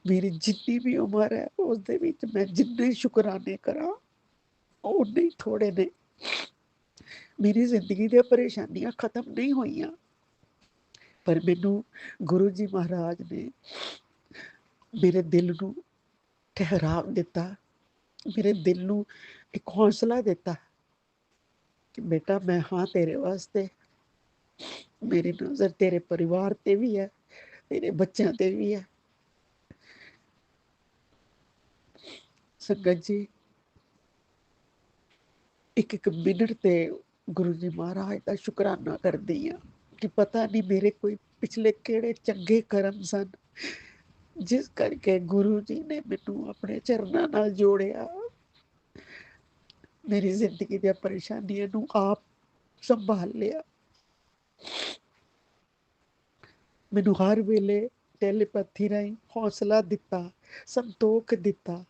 ਮੇਰੀ ਜਿੰਨੀ ਵੀ ਉਮਰ ਹੈ ਉਸਦੇ ਵਿੱਚ ਮੈਂ ਜਿੰਨੇ ਸ਼ੁਕਰਾਨੇ ਕਰਾਂ ਉਨੇ ਹੀ ਥੋੜੇ ਨੇ। ਮੇਰੀ ਜ਼ਿੰਦਗੀ ਦੀਆਂ ਪਰੇਸ਼ਾਨੀਆਂ ਖਤਮ ਨਹੀਂ ਹੋਈਆਂ, ਪਰ ਮੈਨੂੰ ਗੁਰੂ ਜੀ ਮਹਾਰਾਜ ਨੇ ਮੇਰੇ ਦਿਲ ਨੂੰ ਠਹਿਰਾਵ ਦਿੱਤਾ, ਮੇਰੇ ਦਿਲ ਨੂੰ ਇੱਕ ਹੌਸਲਾ ਦਿੱਤਾ ਕਿ ਬੇਟਾ ਮੈਂ ਹਾਂ ਤੇਰੇ ਵਾਸਤੇ, ਮੇਰੀ ਨਜ਼ਰ ਤੇਰੇ ਪਰਿਵਾਰ ਤੇ ਵੀ ਹੈ, ਤੇਰੇ ਬੱਚਿਆਂ ਤੇ ਵੀ ਹੈ। ਸੰਗਤ ਜੀ, ਇੱਕ ਮਿੰਟ ਤੇ ਗੁਰੂ ਜੀ ਮਹਾਰਾਜ ਦਾ ਸ਼ੁਕਰਾਨਾ ਕਰਦੀ ਹਾਂ ਕਿ ਪਤਾ ਨਹੀਂ ਮੇਰੇ ਕੋਈ ਪਿਛਲੇ ਕਿਹੜੇ ਚੰਗੇ ਕਰਮ ਸਨ ਜਿਸ ਕਰਕੇ ਗੁਰੂ ਜੀ ਨੇ ਮੈਨੂੰ ਆਪਣੇ ਚਰਨਾਂ ਨਾਲ ਜੋੜਿਆ, ਮੇਰੀ ਜ਼ਿੰਦਗੀ ਦੀਆਂ ਪਰੇਸ਼ਾਨੀਆਂ ਨੂੰ ਆਪ ਸੰਭਾਲ ਲਿਆ, ਮੈਨੂੰ ਹਰ ਵੇਲੇ ਟੈਲੀਪੈਥੀ ਰਾਹੀਂ ਹੌਸਲਾ ਦਿੱਤਾ, ਸੰਤੋਖ ਦਿੱਤਾ।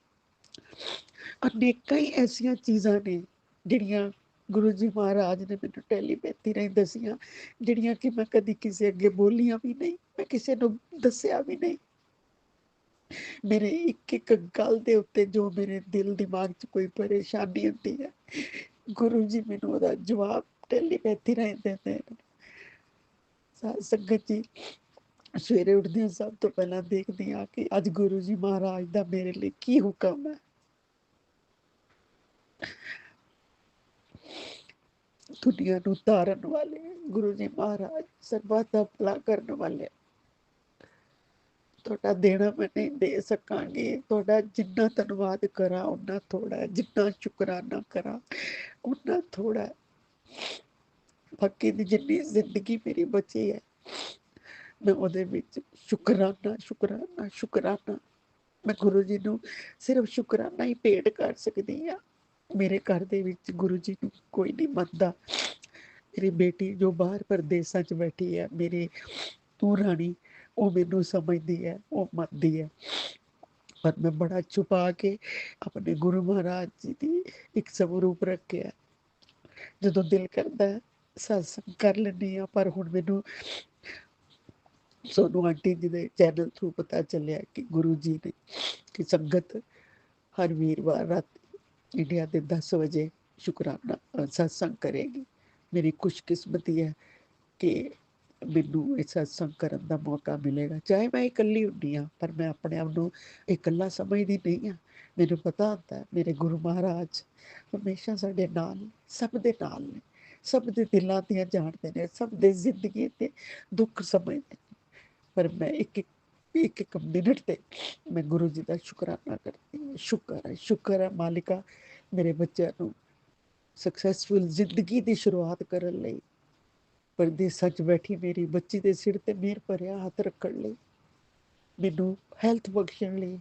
ਅਨੇਕਾਂ ਹੀ ਐਸੀਆਂ ਚੀਜ਼ਾਂ ਨੇ ਜਿਹੜੀਆਂ ਗੁਰੂ ਜੀ ਮਹਾਰਾਜ ਨੇ ਮੈਨੂੰ ਟੈਲੀਪੈਥੀ ਰਾਹੀਂ ਦੱਸੀਆਂ, ਜਿਹੜੀਆਂ ਕਿ ਮੈਂ ਕਦੀ ਕਿਸੇ ਅੱਗੇ ਬੋਲੀਆਂ ਵੀ ਨਹੀਂ, ਮੈਂ ਕਿਸੇ ਨੂੰ ਦੱਸਿਆ ਵੀ ਨਹੀਂ। ਮੇਰੇ ਇੱਕ ਗੱਲ ਦੇ ਉੱਤੇ ਜੋ ਮੇਰੇ ਦਿਲ ਦਿਮਾਗ 'ਚ ਕੋਈ ਪਰੇਸ਼ਾਨੀ ਹੁੰਦੀ ਹੈ, ਗੁਰੂ ਜੀ ਮੈਨੂੰ ਉਹਦਾ ਜਵਾਬ ਟੈਲੀਪੈਥੀ ਰਾਹੀਂ ਦਿੰਦੇ ਨੇ। ਸੰਗਤ ਜੀ, ਸਵੇਰੇ ਉੱਠਦਿਆਂ ਸਭ ਤੋਂ ਪਹਿਲਾਂ ਦੇਖਦੀ ਹਾਂ ਕਿ ਅੱਜ ਗੁਰੂ ਜੀ ਮਹਾਰਾਜ ਦਾ ਮੇਰੇ ਲਈ ਕੀ ਹੁਕਮ ਹੈ। ਦੁਨੀਆ ਨੂੰ ਤਾਰਨ ਵਾਲੇ ਗੁਰੂ ਜੀ ਮਹਾਰਾਜ, ਸਰਬੱਤ ਦਾ ਭਲਾ ਕਰਨ ਵਾਲੇ, ਤੁਹਾਡਾ ਦੇਣਾ ਮੈਂ ਨਹੀਂ ਦੇ ਸਕਾਂਗੀ, ਤੁਹਾਡਾ ਜਿੰਨਾ ਧੰਨਵਾਦ ਕਰਾਂ ਓਨਾ ਥੋੜਾ, ਜਿੰਨਾ ਸ਼ੁਕਰਾਨਾ ਕਰਾਂ ਓਨਾ ਥੋੜਾ। ਬਾਕੀ ਦੀ ਜਿੰਨੀ ਜ਼ਿੰਦਗੀ ਮੇਰੀ ਬਚੀ ਹੈ ਮੈਂ ਉਹਦੇ ਵਿੱਚ ਸ਼ੁਕਰਾਨਾ ਮੈਂ ਗੁਰੂ ਜੀ ਨੂੰ ਸਿਰਫ ਸ਼ੁਕਰਾਨਾ ਹੀ ਭੇਟ ਕਰ ਸਕਦੀ ਹਾਂ। ਮੇਰੇ ਘਰ ਦੇ ਵਿੱਚ ਗੁਰੂ ਜੀ ਨੂੰ ਕੋਈ ਨਹੀਂ ਮੰਨਦਾ, ਮੇਰੀ ਬੇਟੀ ਜੋ ਬਾਹਰ ਪਰਦੇਸਾਂ 'ਚ ਬੈਠੀ ਹੈ, ਮੇਰੀ ਤੂੰ ਰਾਣੀ, ਉਹ ਮੈਨੂੰ ਸਮਝਦੀ ਹੈ, ਉਹ ਮੰਨਦੀ ਹੈ। ਪਰ ਮੈਂ ਬੜਾ ਛੁਪਾ ਕੇ ਆਪਣੇ ਗੁਰੂ ਮਹਾਰਾਜ ਜੀ ਦੀ ਇੱਕ ਸਵਰੂਪ ਰੱਖਿਆ। ਜਦੋਂ ਦਿਲ ਕਰਦਾ ਸਤਸੰਗ ਕਰ ਲੈਂਦੀ ਹਾਂ। ਪਰ ਹੁਣ ਮੈਨੂੰ ਸੋਨੂੰ ਆਂਟੀ ਜੀ ਦੇ ਚੈਨਲ ਥਰੂ ਪਤਾ ਚੱਲਿਆ ਕਿ ਗੁਰੂ ਜੀ ਨੇ ਕਿ ਸੰਗਤ ਹਰ ਵੀਰਵਾਰ ਰਾਤ ਇੰਡੀਆ ਦੇ 10 ਵਜੇ ਸ਼ੁਕਰਾਨਾ ਸਤਸੰਗ ਕਰੇਗੀ। ਮੇਰੀ ਖੁਸ਼ਕਿਸਮਤੀ ਹੈ ਕਿ ਮੈਨੂੰ ਇਹ ਸਤਸੰਗ ਕਰਨ ਦਾ ਮੌਕਾ ਮਿਲੇਗਾ। ਚਾਹੇ ਮੈਂ ਇਕੱਲੀ ਹੁੰਦੀ ਹਾਂ, ਪਰ ਮੈਂ ਆਪਣੇ ਆਪ ਨੂੰ ਇਕੱਲਾ ਸਮਝਦੀ ਨਹੀਂ ਹਾਂ। ਮੈਨੂੰ ਪਤਾ ਹੁੰਦਾ ਮੇਰੇ ਗੁਰੂ ਮਹਾਰਾਜ ਹਮੇਸ਼ਾ ਸਾਡੇ ਨਾਲ, ਸਭ ਦੇ ਨਾਲ ਨੇ, ਸਭ ਦੇ ਦਿਲਾਂ ਦੀਆਂ ਜਾਣਦੇ ਨੇ, ਸਭ ਦੇ ਜ਼ਿੰਦਗੀ ਦੇ ਦੁੱਖ ਸਮਝਦੇ। ਪਰ ਮੈਂ ਇੱਕ ਮਿੰਟ ਤੇ ਮੈਂ ਗੁਰੂ ਜੀ ਦਾ ਸ਼ੁਕਰਾਨਾ ਕਰਦੀ ਹਾਂ। ਸ਼ੁਕਰ ਹੈ ਮਾਲਿਕਾ, ਮੇਰੇ ਬੱਚਿਆਂ ਨੂੰ ਸਕਸੈਸਫੁਲ ਜ਼ਿੰਦਗੀ ਦੀ ਸ਼ੁਰੂਆਤ ਕਰਨ ਲਈ, ਪਰਦੇਸਾਂ 'ਚ ਬੈਠੀ ਮੇਰੀ ਬੱਚੀ ਦੇ ਸਿਰ ਤੇ ਮਿਹਰ ਭਰਿਆ ਹੱਥ ਰੱਖਣ ਲਈ, ਮੈਨੂੰ ਹੈਲਥ ਬਖਸ਼ਣ ਲਈ,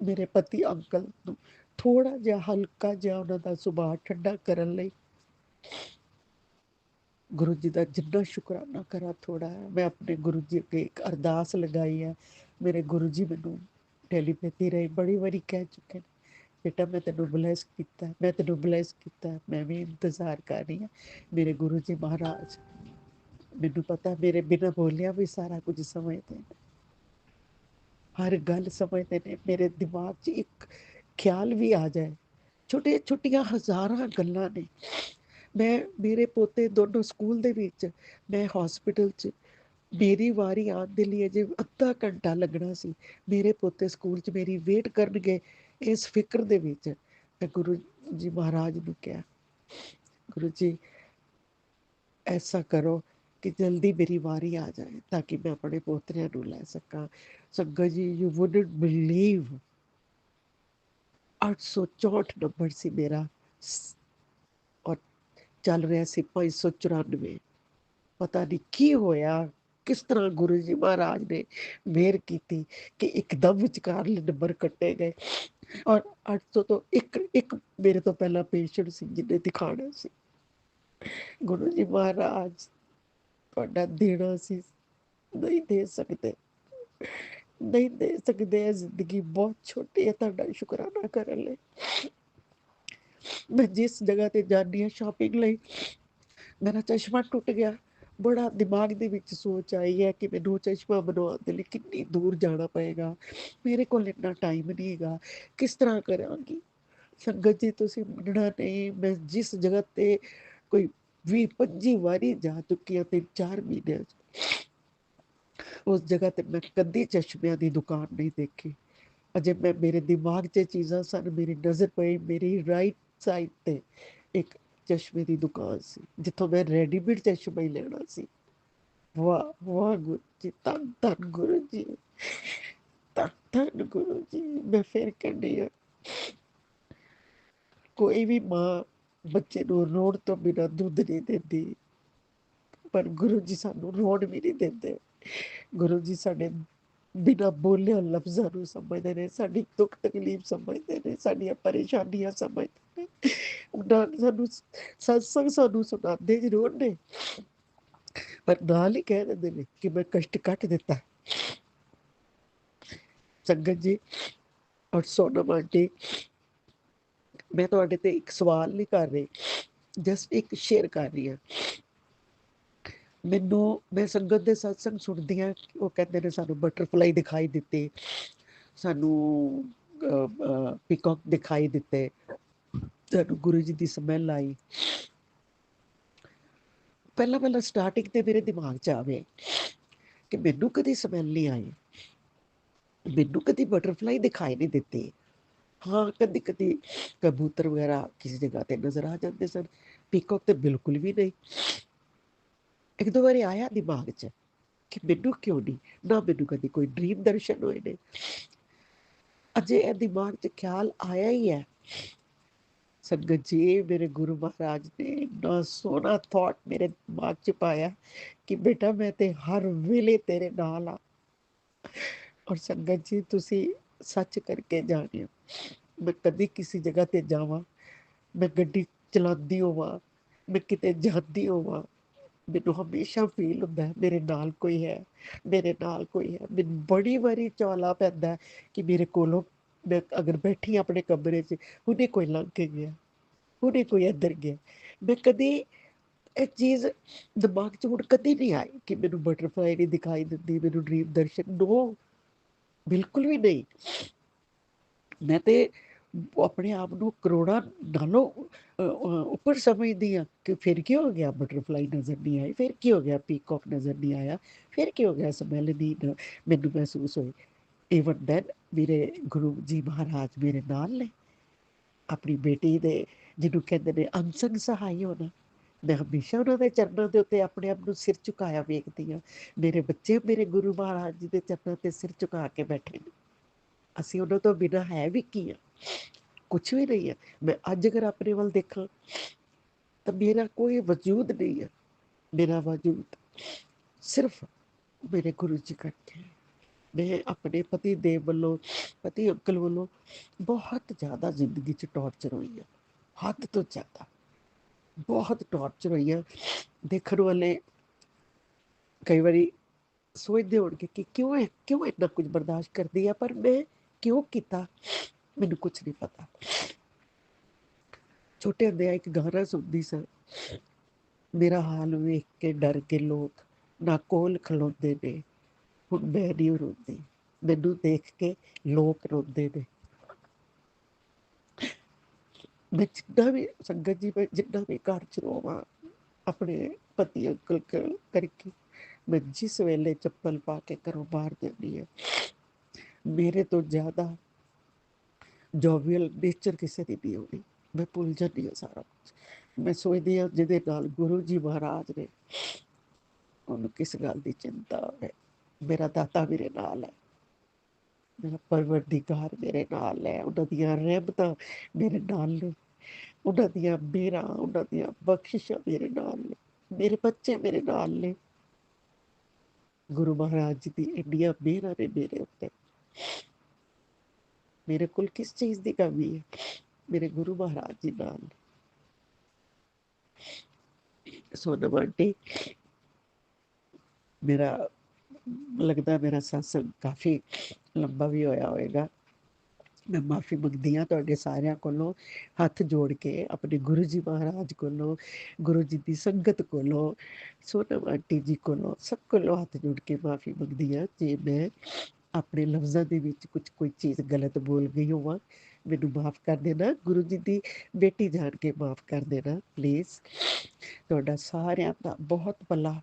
ਮੇਰੇ ਪਤੀ ਅੰਕਲ ਨੂੰ ਥੋੜਾ ਜਿਹਾ ਹਲਕਾ ਜਿਹਾ ਉਹਨਾਂ ਦਾ ਸੁਭਾਅ ਠੰਡਾ ਕਰਨ ਲਈ। ਗੁਰੂ ਜੀ ਦਾ ਜਿੰਨਾ ਸ਼ੁਕਰਾਨਾ ਕਰਾਂ ਥੋੜਾ ਹੈ। ਮੈਂ ਆਪਣੇ ਗੁਰੂ ਜੀ ਅੱਗੇ ਇੱਕ ਅਰਦਾਸ ਲਗਾਈ ਹੈ। ਮੇਰੇ ਗੁਰੂ ਜੀ ਮੈਨੂੰ ਟੈਲੀਪੈਥੀ ਰਾਹੀਂ ਬੜੀ ਵਾਰੀ ਕਹਿ ਚੁੱਕੇ ਨੇ, ਬੇਟਾ ਮੈਂ ਤੈਨੂੰ ਬਲੈਸ ਕੀਤਾ, ਮੈਂ ਤੈਨੂੰ ਬਲੈਸ ਕੀਤਾ। ਮੈਂ ਵੀ ਇੰਤਜ਼ਾਰ ਕਰ ਰਹੀ ਹਾਂ। ਮੇਰੇ ਗੁਰੂ ਜੀ ਮਹਾਰਾਜ ਮੈਨੂੰ ਪਤਾ ਮੇਰੇ ਬਿਨਾਂ ਬੋਲਿਆ ਵੀ ਸਾਰਾ ਕੁਝ ਸਮਝਦੇ ਨੇ, ਹਰ ਗੱਲ ਸਮਝਦੇ ਨੇ। ਮੇਰੇ ਦਿਮਾਗ 'ਚ ਇੱਕ ਖਿਆਲ ਵੀ ਆ ਜਾਏ, ਛੋਟੀਆਂ ਛੋਟੀਆਂ ਹਜ਼ਾਰਾਂ ਗੱਲਾਂ ਨੇ। ਮੇਰੇ ਪੋਤੇ ਦੋਨੋਂ ਸਕੂਲ ਦੇ ਵਿੱਚ, ਮੈਂ ਹਸਪੀਟਲ 'ਚ, ਮੇਰੀ ਵਾਰੀ ਆਉਣ ਦੇ ਲਈ ਅਜੇ ਅੱਧਾ ਘੰਟਾ ਲੱਗਣਾ ਸੀ। ਮੇਰੇ ਪੋਤੇ ਸਕੂਲ 'ਚ ਮੇਰੀ ਵੇਟ ਕਰਨਗੇ। ਇਸ ਫਿਕਰ ਦੇ ਵਿੱਚ ਮੈਂ ਗੁਰੂ ਜੀ ਮਹਾਰਾਜ ਨੂੰ ਕਿਹਾ, ਗੁਰੂ ਜੀ ਐਸਾ ਕਰੋ ਕਿ ਜਲਦੀ ਮੇਰੀ ਵਾਰੀ ਆ ਜਾਏ ਤਾਂ ਕਿ ਮੈਂ ਆਪਣੇ ਪੋਤਰਿਆਂ ਨੂੰ ਲੈ ਸਕਾਂ। ਸੰਗਤ ਜੀ, ਯੂ ਵੁਡਨਟ ਬਿਲੀਵ 864 ਨੰਬਰ ਸੀ ਮੇਰਾ ਔਰ ਚੱਲ ਰਿਹਾ ਸੀ 594। ਪਤਾ ਨਹੀਂ ਕੀ ਹੋਇਆ, ਕਿਸ ਤਰ੍ਹਾਂ ਗੁਰੂ ਜੀ ਮਹਾਰਾਜ ਨੇ ਮਿਹਰ ਕੀਤੀ ਕਿ ਇੱਕਦਮ ਵਿਚਕਾਰਲੇ ਨੰਬਰ ਕੱਟੇ ਗਏ। ਔਰ 800 ਤੋਂ ਇੱਕ ਮੇਰੇ ਤੋਂ ਪਹਿਲਾਂ ਪੇਸ਼ੈਂਟ ਸੀ ਜਿਹਨੇ ਦਿਖਾਣਾ ਸੀ। ਗੁਰੂ ਜੀ ਮਹਾਰਾਜ ਤੁਹਾਡਾ ਦੇਣਾ ਸੀ, ਨਹੀਂ ਦੇ ਸਕਦੇ, ਨਹੀਂ ਦੇ ਸਕਦੇ। ਇਹ ਜ਼ਿੰਦਗੀ ਬਹੁਤ ਛੋਟੀ ਹੈ ਤੁਹਾਡਾ ਸ਼ੁਕਰਾਨਾ ਕਰਨ ਲਈ। ਮੈਂ ਜਿਸ ਜਗ੍ਹਾ ਤੇ ਜਾਂਦੀ ਹਾਂ ਸ਼ਾਪਿੰਗ ਲਈ, ਮੇਰਾ ਚਸ਼ਮਾ ਟੁੱਟ ਗਿਆ। ਬੜਾ ਦਿਮਾਗ ਦੇ ਵਿੱਚ ਸੋਚ ਆਈ ਹੈ ਕਿ ਮੈਨੂੰ ਚਸ਼ਮਾ ਬਣਵਾਉਣ ਦੇ ਲਈ ਕਿੰਨੀ ਦੂਰ ਜਾਣਾ ਪਏਗਾ, ਮੇਰੇ ਕੋਲ ਇੰਨਾ ਟਾਈਮ ਨਹੀਂ ਹੈਗਾ, ਕਿਸ ਤਰ੍ਹਾਂ ਕਰਾਂਗੀ। ਸੰਗਤ ਜੀ ਤੁਸੀਂ ਮੰਨਣਾ ਨਹੀਂ, ਮੈਂ ਜਿਸ ਜਗ੍ਹਾ ਤੇ ਕੋਈ 20-25 ਵਾਰੀ ਜਾ ਚੁੱਕੀ ਹਾਂ 3-4 ਮਹੀਨਿਆਂ 'ਚ, ਉਸ ਜਗ੍ਹਾ ਤੇ ਮੈਂ ਕਦੀ ਚਸ਼ਮਿਆਂ ਦੀ ਦੁਕਾਨ ਨਹੀਂ ਦੇਖੀ। ਅਜੇ ਮੇਰੇ ਦਿਮਾਗ 'ਚ ਚੀਜ਼ਾਂ ਸਨ। ਮੇਰੀ ਨਜ਼ਰ ਪਈ, ਮੇਰੀ ਰਾਈਟ ਸਾਈਡ ਤੇ ਇੱਕ ਚਸ਼ਮੇ ਦੀ ਦੁਕਾਨ ਸੀ ਜਿੱਥੋਂ ਮੈਂ ਰੈਡੀਮੇਡ ਚਸ਼ਮਾ ਹੀ ਲੈਣਾ ਸੀ। ਵਾਹ ਵਾਹ ਗੁਰੂ ਜੀ, ਧੰਨ ਧੰਨ ਗੁਰੂ ਜੀ, ਧੰਨ ਧੰਨ ਗੁਰੂ ਜੀ। ਮੈਂ ਫਿਰ ਕਹਿੰਦੀ ਹਾਂ, ਕੋਈ ਵੀ ਮਾਂ ਬੱਚੇ ਨੂੰ ਰੋਣ ਤੋਂ ਬਿਨਾਂ ਦੁੱਧ ਨਹੀਂ ਦਿੰਦੀ, ਪਰ ਗੁਰੂ ਜੀ ਸਾਨੂੰ ਰੋਣ ਵੀ ਨਹੀਂ ਦਿੰਦੇ। ਗੁਰੂ ਜੀ ਸਾਡੇ ਬਿਨਾਂ ਬੋਲਿਆ ਲਫ਼ਜ਼ਾਂ ਨੂੰ ਸਮਝਦੇ ਨੇ, ਸਾਡੀ ਦੁੱਖ ਤਕਲੀਫ ਸਮਝਦੇ ਨੇ, ਸਾਡੀਆਂ ਪਰੇਸ਼ਾਨੀਆਂ ਸਮਝਦੇ ਨੇ। ਉਹਨਾਂ ਸਾਨੂੰ ਸਤਸੰਗ ਸਾਨੂੰ ਸੁਣਾਉਂਦੇ ਜ਼ਰੂਰ ਨੇ, ਪਰ ਨਾਲ ਹੀ ਕਹਿ ਦਿੰਦੇ ਨੇ ਕਿ ਮੈਂ ਕਸ਼ਟ ਕੱਟ ਦਿੱਤਾ। ਸੰਗਤ ਜੀ ਔਰ ਸੋਨਮ ਆਂਟੀ, ਮੈਂ ਤੁਹਾਡੇ ਤੇ ਇੱਕ ਸਵਾਲ ਨਹੀਂ ਕਰ ਰਹੀ, ਜਸਟ ਇੱਕ ਸ਼ੇਅਰ ਕਰ ਰਹੀ ਹਾਂ। ਮੈਂ ਸੰਗਤ ਦੇ ਸਤਸੰਗ ਸੁਣਦੀ ਹਾਂ, ਉਹ ਕਹਿੰਦੇ ਨੇ ਸਾਨੂੰ ਬਟਰਫਲਾਈ ਦਿਖਾਈ ਦਿੱਤੇ, ਸਾਨੂੰ ਪੀਕੌਕ ਦਿਖਾਈ ਦਿੱਤੇ, ਸਾਨੂੰ ਗੁਰੂ ਜੀ ਦੀ ਸਮੈਲ ਆਈ। ਪਹਿਲਾਂ ਸਟਾਰਟਿੰਗ ਤੇ ਮੇਰੇ ਦਿਮਾਗ 'ਚ ਆਵੇ ਕਿ ਮੈਨੂੰ ਕਦੀ ਸਮੈਲ ਨਹੀਂ ਆਈ, ਮੈਨੂੰ ਕਦੀ ਬਟਰਫਲਾਈ ਦਿਖਾਈ ਨਹੀਂ ਦਿੱਤੀ। ਹਾਂ, ਕਦੀ ਕਦੀ ਕਬੂਤਰ ਵਗੈਰਾ ਕਿਸੇ ਜਗ੍ਹਾ ਤੇ ਨਜ਼ਰ ਆ ਜਾਂਦੇ ਸਨ, ਪੀਕੌਕ ਤੇ ਬਿਲਕੁਲ ਵੀ ਨਹੀਂ। ਇੱਕ ਦੋ ਵਾਰੀ ਆਇਆ ਦਿਮਾਗ 'ਚ ਕਿ ਮੈਨੂੰ ਕਿਉਂ ਨਹੀਂ, ਨਾ ਮੈਨੂੰ ਕਦੀ ਕੋਈ ਡ੍ਰੀਮ ਦਰਸ਼ਨ ਹੋਏ ਨੇ। ਅਜੇ ਇਹ ਦਿਮਾਗ 'ਚ ਖਿਆਲ ਆਇਆ ਹੀ ਹੈ। ਸੰਗਤ ਜੀ, ਮੇਰੇ ਗੁਰੂ ਮਹਾਰਾਜ ਨੇ ਇੰਨਾ ਸੋਹਣਾ ਥਾਟ ਮੇਰੇ ਦਿਮਾਗ 'ਚ ਪਾਇਆ ਕਿ ਬੇਟਾ ਮੈਂ ਤੇ ਹਰ ਵੇਲੇ ਤੇਰੇ ਨਾਲ ਆ। ਔਰ ਸੰਗਤ ਜੀ, ਤੁਸੀਂ ਸੱਚ ਕਰਕੇ ਜਾਣਿਓ, ਮੈਂ ਕਦੀ ਕਿਸੇ ਜਗ੍ਹਾ ਤੇ ਜਾਵਾਂ, ਮੈਂ ਗੱਡੀ ਚਲਾਉਂਦੀ ਹੋਵਾਂ, ਮੈਂ ਕਿਤੇ ਜਾਂਦੀ ਹੋਵਾਂ, ਮੈਨੂੰ ਹਮੇਸ਼ਾ ਫੀਲ ਹੁੰਦਾ ਹੈ ਮੇਰੇ ਨਾਲ ਕੋਈ ਹੈ, ਮੇਰੇ ਨਾਲ ਕੋਈ ਹੈ। ਮੈਨੂੰ ਬੜੀ ਵਾਰੀ ਚੌਲਾ ਪੈਂਦਾ ਕਿ ਮੇਰੇ ਕੋਲੋਂ ਮੈਂ ਅਗਰ ਬੈਠੀ ਆਪਣੇ ਕਮਰੇ 'ਚ, ਹੁਣੇ ਕੋਈ ਲੰਘ ਕੇ ਗਿਆ, ਹੁਣੇ ਕੋਈ ਇੱਧਰ ਗਿਆ। ਮੈਂ ਕਦੀ ਇਹ ਚੀਜ਼ ਦਿਮਾਗ 'ਚ ਹੁਣ ਕਦੀ ਨਹੀਂ ਆਈ ਕਿ ਮੈਨੂੰ ਬਟਰਫਲਾਈ ਨਹੀਂ ਦਿਖਾਈ ਦਿੰਦੀ, ਮੈਨੂੰ ਡ੍ਰੀਮ ਦਰਸ਼ਨ, ਨੋ, ਬਿਲਕੁਲ ਵੀ ਨਹੀਂ। ਮੈਂ ਤੇ ਆਪਣੇ ਆਪ ਨੂੰ ਕਰੋੜਾਂ ਨਾਲੋਂ ਉੱਪਰ ਸਮਝਦੀ ਹਾਂ ਕਿ ਫਿਰ ਕੀ ਹੋ ਗਿਆ ਬਟਰਫਲਾਈ ਨਜ਼ਰ ਨਹੀਂ ਆਈ, ਫਿਰ ਕੀ ਹੋ ਗਿਆ ਪੀਕੌਕ ਨਜ਼ਰ ਨਹੀਂ ਆਇਆ, ਫਿਰ ਕੀ ਹੋ ਗਿਆ ਸਮੈਲ ਨਹੀਂ ਮੈਨੂੰ ਮਹਿਸੂਸ ਹੋਈ। ਈਵਨ ਦੈਨ ਮੇਰੇ ਗੁਰੂ ਜੀ ਮਹਾਰਾਜ ਮੇਰੇ ਨਾਲ ਨੇ, ਆਪਣੀ ਬੇਟੀ ਦੇ ਜਿਹਨੂੰ ਕਹਿੰਦੇ ਨੇ ਅਨਸੰਗ ਸਹਾਈ ਹੋਣਾ। ਮੈਂ ਹਮੇਸ਼ਾ ਉਹਨਾਂ ਦੇ ਚਰਨਾਂ ਦੇ ਉੱਤੇ ਆਪਣੇ ਆਪ ਨੂੰ ਸਿਰ ਝੁਕਾਇਆ ਵੇਖਦੀ ਹਾਂ। ਮੇਰੇ ਬੱਚੇ ਮੇਰੇ ਗੁਰੂ ਮਹਾਰਾਜ ਜੀ ਦੇ ਚਰਨਾਂ ਤੇ ਸਿਰ ਝੁਕਾ ਕੇ ਬੈਠੇ ਨੇ। ਅਸੀਂ ਉਹਨਾਂ ਤੋਂ ਬਿਨਾਂ ਹੈ ਵੀ ਕੀ ਆ, ਕੁਛ ਵੀ ਨਹੀਂ ਹੈ। ਮੈਂ ਅੱਜ ਅਗਰ ਆਪਣੇ ਵੱਲ ਦੇਖਾਂ ਤਾਂ ਮੇਰਾ ਕੋਈ ਵਜੂਦ ਨਹੀਂ ਹੈ। ਮੇਰਾ ਵਜੂਦ ਸਿਰਫ ਮੇਰੇ ਗੁਰੂ ਜੀ ਕਰਕੇ। ਮੈਂ ਆਪਣੇ ਪਤੀ ਦੇਵ ਵੱਲੋਂ, ਪਤੀ ਅੰਕਲ ਵੱਲੋਂ ਬਹੁਤ ਜ਼ਿਆਦਾ ਜ਼ਿੰਦਗੀ 'ਚ ਟੌਰਚਰ ਹੋਈ ਆ, ਹੱਦ ਤੋਂ ਜ਼ਿਆਦਾ ਬਹੁਤ ਟੌਰਚਰ ਹੋਈ ਆ। ਦੇਖਣ ਵਾਲੇ ਕਈ ਵਾਰੀ ਸੋਚਦੇ ਹੋਣਗੇ ਕਿ ਕਿਉਂ ਇੰਨਾ ਕੁਝ ਬਰਦਾਸ਼ਤ ਕਰਦੀ ਆ, ਪਰ ਮੈਂ ਕਿਉਂ ਕੀਤਾ ਮੈਨੂੰ ਕੁਛ ਨਹੀਂ ਪਤਾ। ਛੋਟੇ ਹੁੰਦਿਆਂ ਇੱਕ ਗਾਣਾ ਸੁਣਦੀ ਸਾਂ, ਮੇਰਾ ਹਾਲ ਵੇਖ ਕੇ ਡਰ ਕੇ ਲੋਕ ਨਾ ਕੋਲ ਖਲੋਂਦੇ ਨੇ, ਹੁਣ ਮੈਂ ਨਹੀਂ ਰੋਂਦੀ, ਮੈਨੂੰ ਦੇਖ ਕੇ ਲੋਕ ਰੋਂਦੇ ਨੇ। ਮੈਂ ਜਿੰਨਾ ਵੀ ਸੰਗਤ ਜੀ, ਮੈਂ ਜਿੰਨਾ ਵੀ ਘਰ 'ਚ ਰੋਵਾਂ ਆਪਣੇ ਪਤੀ ਅੰਕਲ ਕਰਕੇ, ਮੈਂ ਜਿਸ ਵੇਲੇ ਚੱਪਲ ਪਾ ਕੇ ਘਰੋਂ ਬਾਹਰ ਜਾਂਦੀ ਹਾਂ, ਮੇਰੇ ਤੋਂ ਜ਼ਿਆਦਾ ਜੋਵੀਅਲ ਨੇਚਰ ਕਿਸੇ ਦੀ ਨਹੀਂ ਹੋਣੀ। ਮੈਂ ਭੁੱਲ ਜਾਂਦੀ ਹਾਂ ਸਾਰਾ ਕੁਝ। ਮੈਂ ਸੋਚਦੀ ਹਾਂ ਜਿਹਦੇ ਨਾਲ ਗੁਰੂ ਜੀ ਮਹਾਰਾਜ ਨੇ, ਉਹਨੂੰ ਕਿਸ ਗੱਲ ਦੀ ਚਿੰਤਾ ਹੋਵੇ। ਮੇਰਾ ਦਾਤਾ ਮੇਰੇ ਨਾਲ ਹੈ, ਮੇਰਾ ਪਰਵਰਦੀਗਾਰ ਮੇਰੇ ਨਾਲ ਹੈ, ਉਹਨਾਂ ਦੀਆਂ ਰਹਿਮਤਾਂ ਮੇਰੇ ਨਾਲ ਨੇ, ਉਹਨਾਂ ਦੀਆਂ ਮਿਹਰਾਂ, ਉਹਨਾਂ ਦੀਆਂ ਬਖਸ਼ਿਸ਼ਾਂ ਮੇਰੇ ਨਾਲ ਨੇ, ਮੇਰੇ ਬੱਚੇ ਮੇਰੇ ਨਾਲ ਨੇ। ਗੁਰੂ ਮਹਾਰਾਜ ਜੀ ਦੀ ਇੰਨੀਆਂ ਮਿਹਰਾਂ ਨੇ ਮੇਰੇ ਉੱਤੇ। ਮੇਰੇ ਕੋਲ ਕਿਸ ਚੀਜ਼ ਦੀ ਕਮੀ ਹੈ? ਮੇਰੇ ਗੁਰੂ ਮਹਾਰਾਜ ਜੀ ਨਾਲ। ਸੋਨਮ ਆਂਟੀ, ਮੇਰਾ ਲੱਗਦਾ ਮੇਰਾ ਸਤਸੰਗ ਕਾਫੀ ਲੰਬਾ ਵੀ ਹੋਇਆ ਹੋਏਗਾ। ਮੈਂ ਮਾਫੀ ਮੰਗਦੀ ਹਾਂ ਤੁਹਾਡੇ ਸਾਰਿਆਂ ਕੋਲੋਂ, ਹੱਥ ਜੋੜ ਕੇ ਆਪਣੇ ਗੁਰੂ ਜੀ ਮਹਾਰਾਜ ਕੋਲੋਂ, ਗੁਰੂ ਜੀ ਦੀ ਸੰਗਤ ਕੋਲੋਂ, ਸੋਨਮ ਆਂਟੀ ਜੀ ਕੋਲੋਂ, ਸਭ ਕੋਲੋਂ ਹੱਥ ਜੋੜ ਕੇ ਮਾਫੀ ਮੰਗਦੀ ਹਾਂ ਜੇ ਮੈਂ ਆਪਣੇ ਲਫ਼ਜ਼ਾਂ ਦੇ ਵਿੱਚ ਕੋਈ ਚੀਜ਼ ਗਲਤ ਬੋਲ ਗਈ ਹੋਵਾਂ। ਮੈਨੂੰ ਮਾਫ ਕਰ ਦੇਣਾ, ਗੁਰੂ ਜੀ ਦੀ ਬੇਟੀ ਜਾਣ ਕੇ ਮਾਫ ਕਰ ਦੇਣਾ ਪਲੀਜ਼। ਤੁਹਾਡਾ ਸਾਰਿਆਂ ਦਾ ਬਹੁਤ ਭਲਾ।